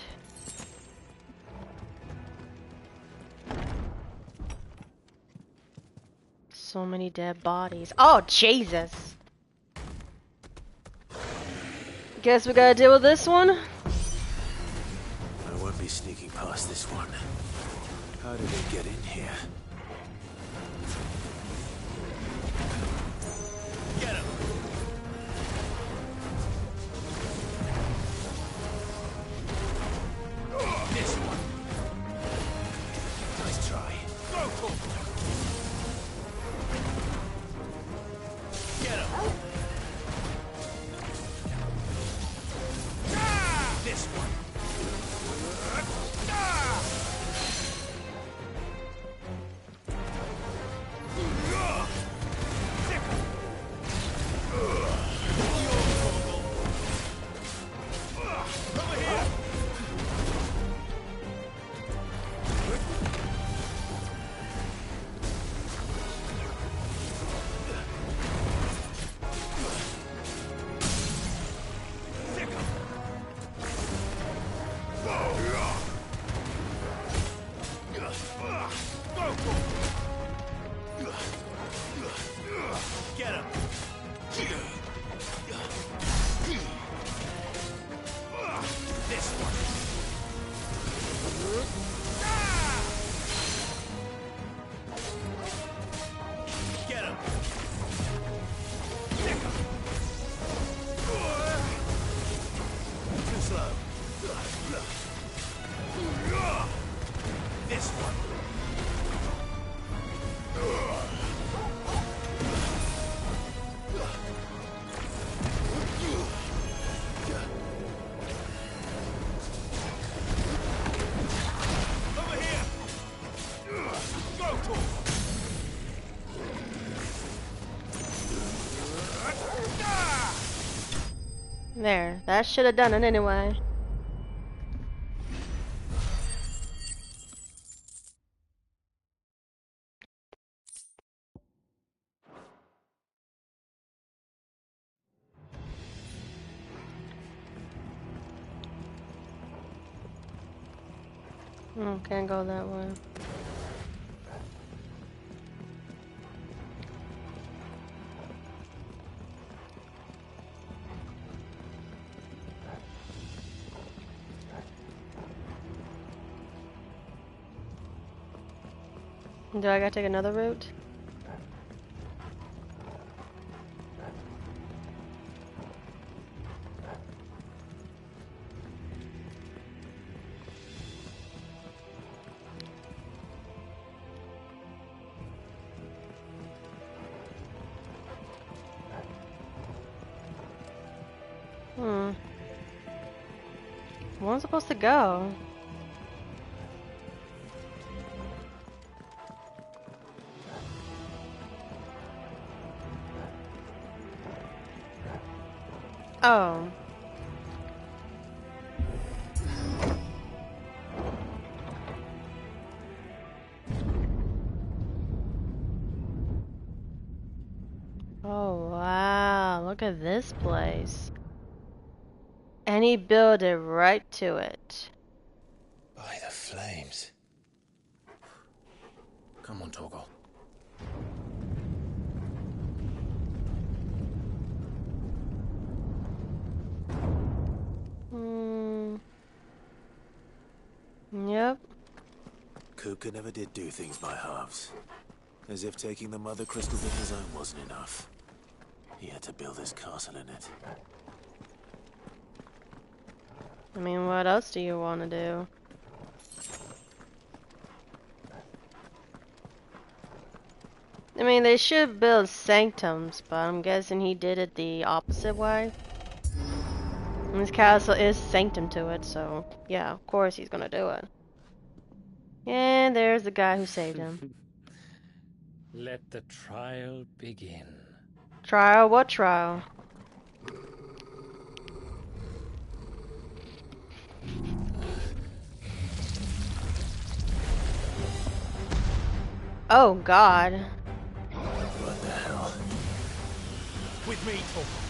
So many dead bodies. Oh, Jesus. Guess we gotta deal with this one? I won't be sneaking past this one. How did it get in here? Get him. This one. Nice try. Go for it. Get him. This one. Over here. Get him. This one. Get him. Too slow. This one. Over here. Go to him. There. That should have done it anyway. Can't go that way. Do I gotta take another route? Where am I supposed to go? Oh. Oh wow, look at this place. And he built it right to it. By the flames. Come on, Torgal. Luca never did do things by halves. As if taking the mother crystals of his own wasn't enough. He had to build his castle in it. I mean, what else do you want to do? I mean, they should build sanctums, but I'm guessing he did it the opposite way. And his castle is sanctum to it, so yeah, of course he's gonna do it. And there's the guy who saved him. Let the trial begin. Trial? What trial? Oh God. What the hell? With me, Torgal.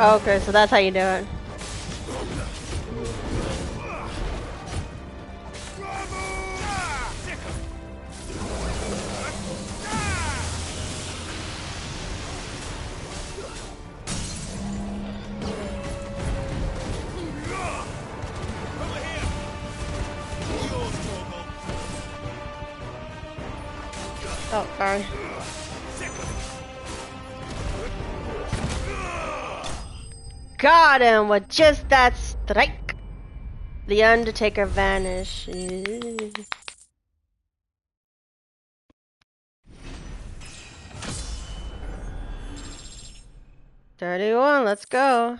Oh, okay, so that's how you do it. Oh, sorry. Got him with just that strike. The Undertaker vanished. 31, let's go.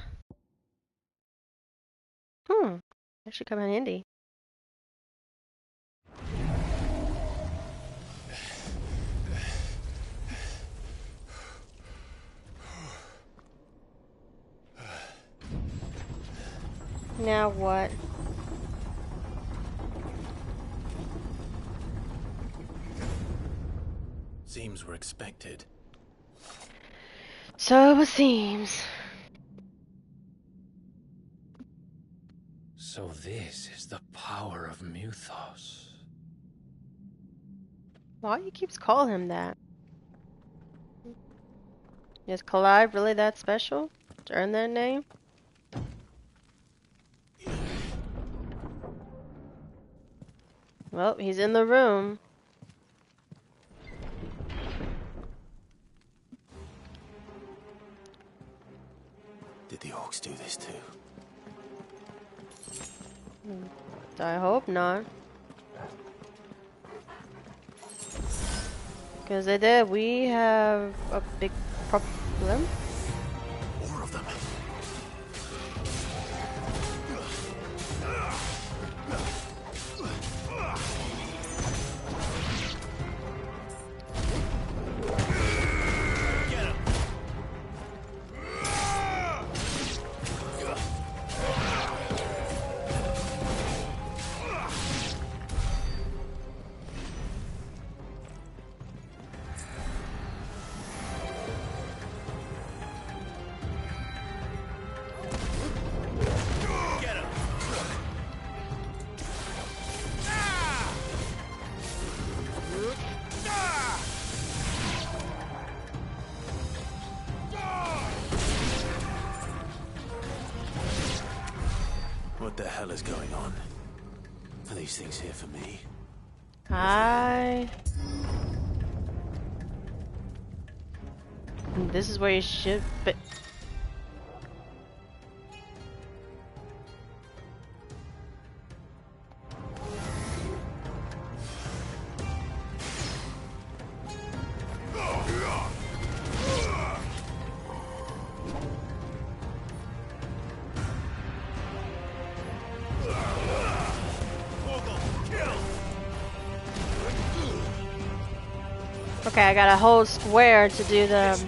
That should come in handy. Now what? Seems we're expected. So it seems. So this is the power of Muthos. Why do you keep calling him that? Is Clive really that special to earn that name? Well, he's in the room. Did the orcs do this too? I hope not. Because they did. We have a big problem. More of them. What the hell is going on? Are these things here for me? This is where you should be. Okay, I gotta hold square to do the...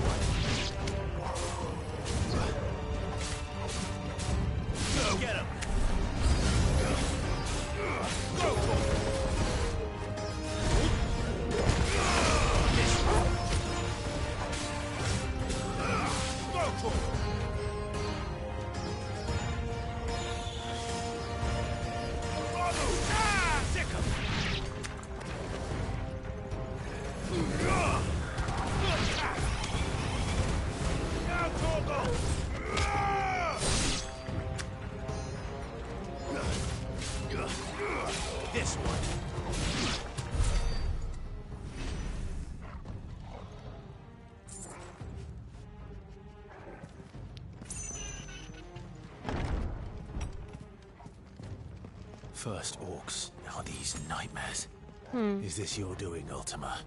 First orcs, now these nightmares. Is this your doing, Ultima?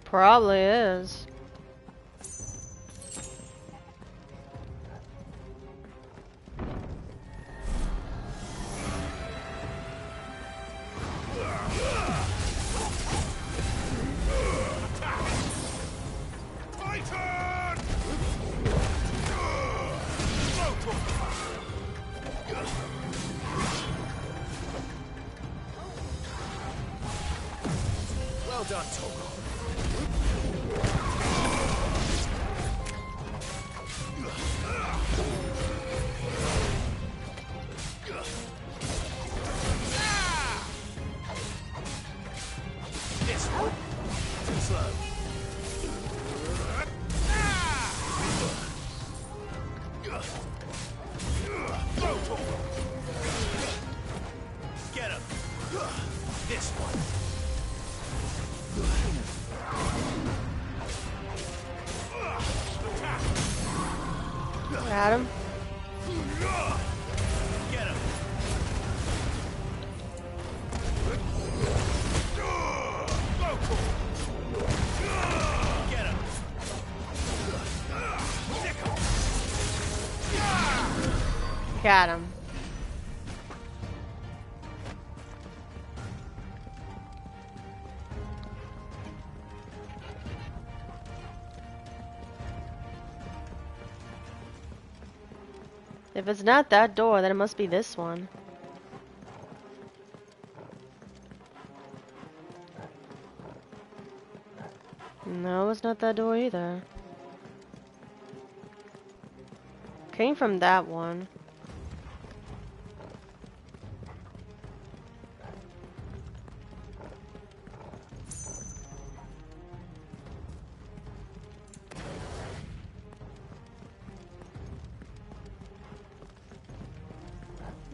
Probably is. Well done, Toggle. This one. Too slow. Get him. This one. Got him. Get him. Get him. Got him. If it's not that door, then it must be this one. No, it's not that door either. Came from that one.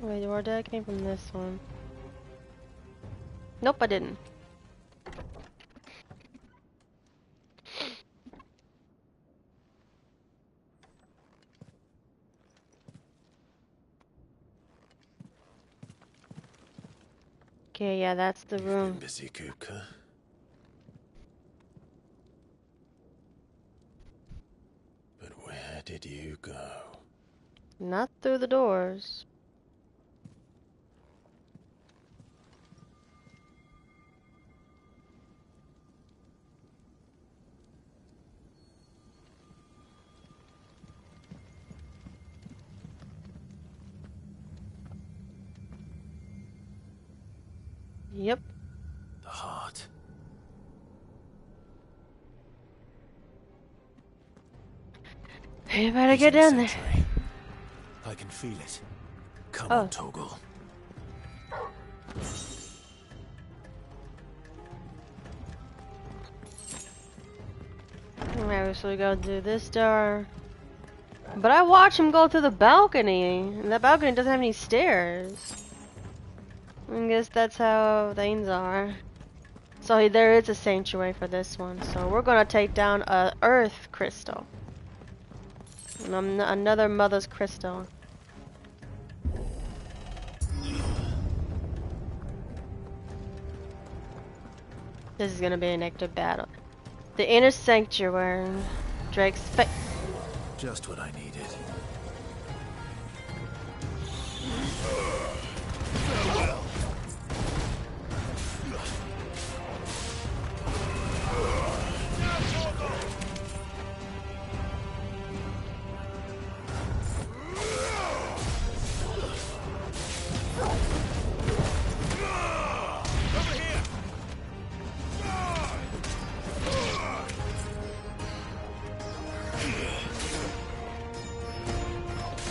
Wait, or did I came from this one? Nope, I didn't. Okay, yeah, that's the room. Busy, Kupka. But where did you go? Not through the doors. Yep. The heart. You better get down there. I can feel it. Come Oh. on, Toggle. Maybe so we go do this door. But I watched him go through the balcony, and that balcony doesn't have any stairs. I guess that's how things are. So there is a sanctuary for this one. So we're gonna take down a earth crystal. And another mother's crystal. This is gonna be an active battle. The inner sanctuary. Drake's fa- Just what I needed.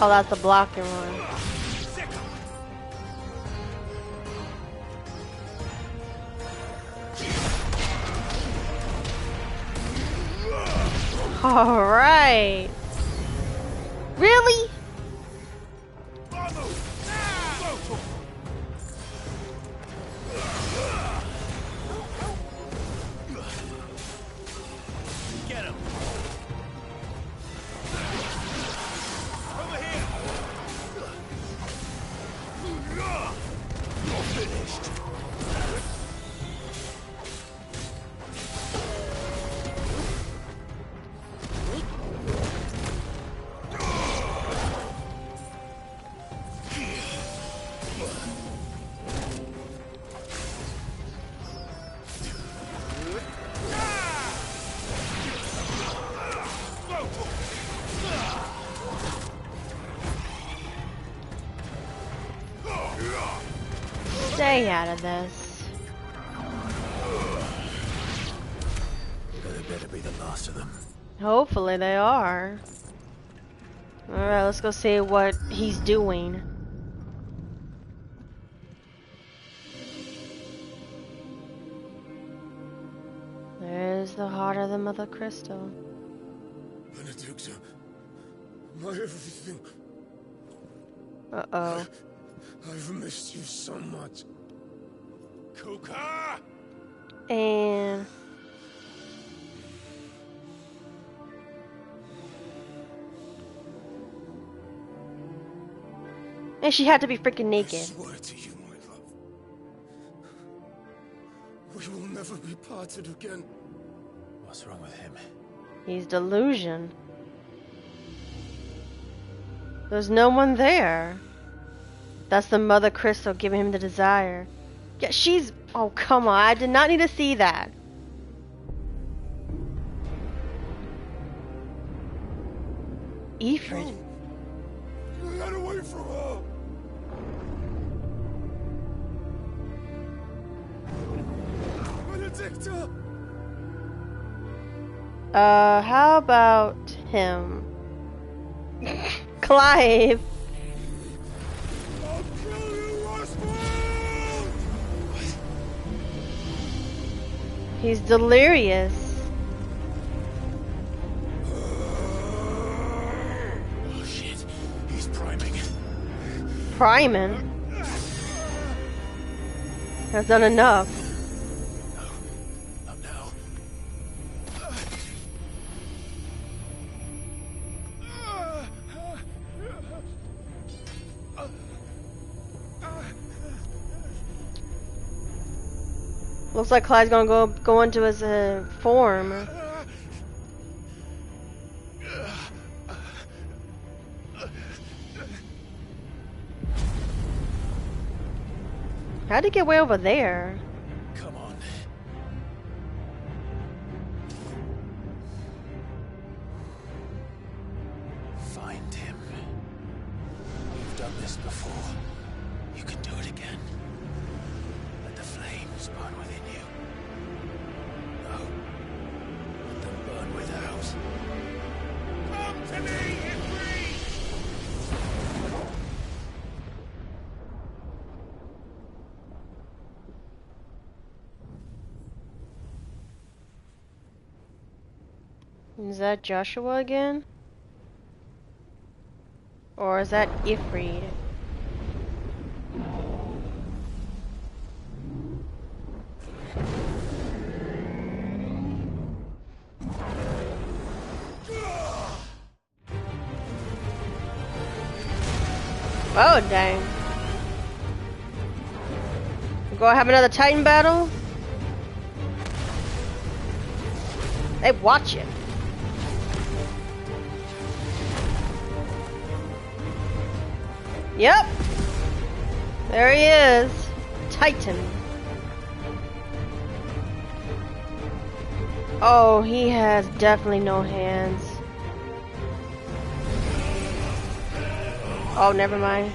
Oh, that's the blocking one. All right. Really? Get him. Over here. You're finished. Stay out of this. They better be the last of them. Hopefully they are. Alright, let's go see what he's doing. There's the heart of the Mother Crystal. Benedicta, my everything. Uh-oh. I've missed you so much. Kuka! And... and she had to be freaking naked. I swear to you, my love. We will never be parted again. What's wrong with him? He's delusion. There's no one there. That's the Mother Crystal giving him the desire. Yeah, she's... oh, come on. I did not need to see that. Ifrit. Get away from her! Benedicta! How about him? Clive. I'll kill you, Roswell! He's delirious. Oh shit, he's priming. Priming? That's not enough. Not now. Looks like Clyde's gonna go into his form. How'd he get way over there? Come on. Find him. You've done this before. You can do it again. Let the flames burn within you. No. Let them burn without. Come to me, Ifrit! Is that Joshua again? Or is that Ifrit? Oh, dang. Go have another Titan battle? They watch it. Yep. There he is. Titan. Oh, he has definitely no hands. Oh, never mind.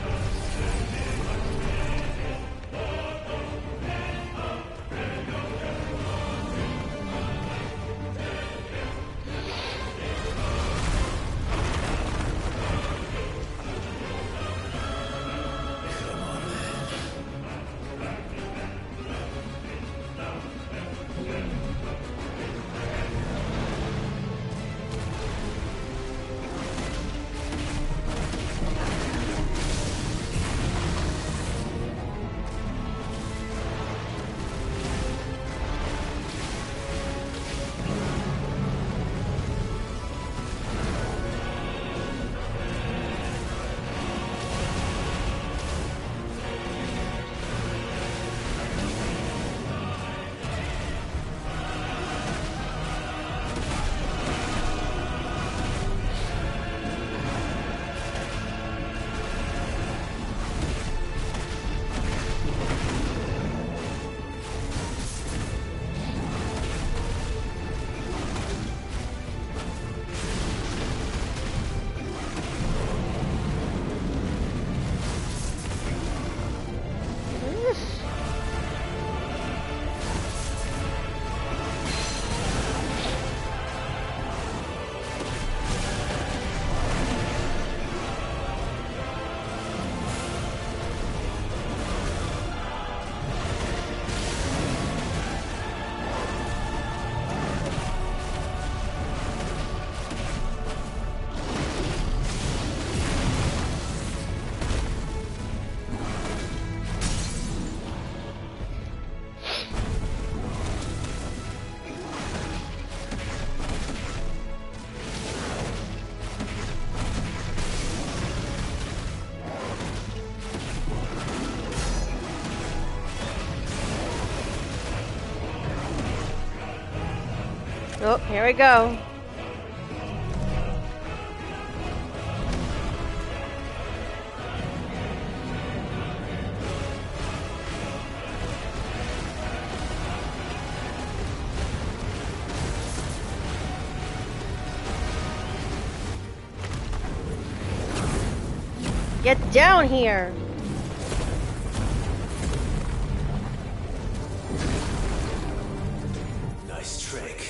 Oh, here we go. Get down here. Nice trick.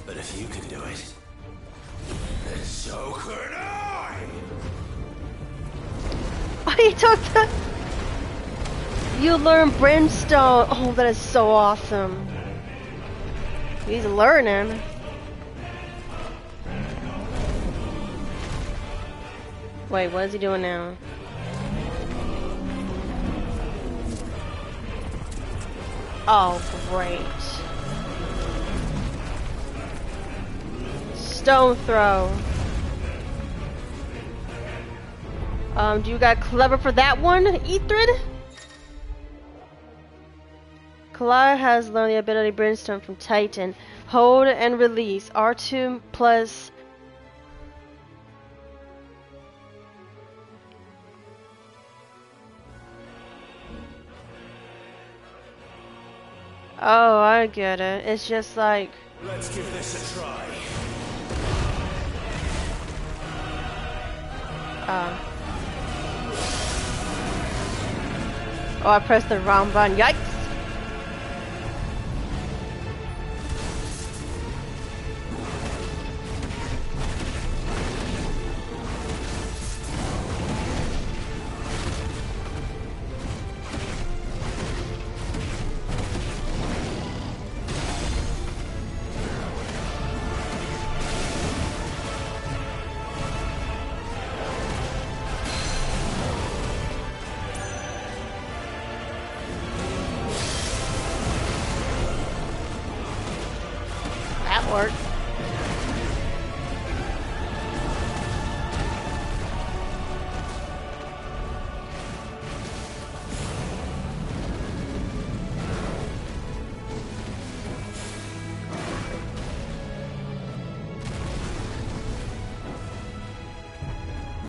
But if you can do it, then so could I! Oh, you took the... You learn Brimstone. Oh, that is so awesome. He's learning. Wait, what is he doing now? Oh, great. Stone throw. Do you got clever for that one, Ethrid? Kalai has learned the ability Brimstone from Titan. Hold and release. R2 plus... Oh, I get it. It's just like... Let's give this a try. Oh, I pressed the wrong button. Yikes!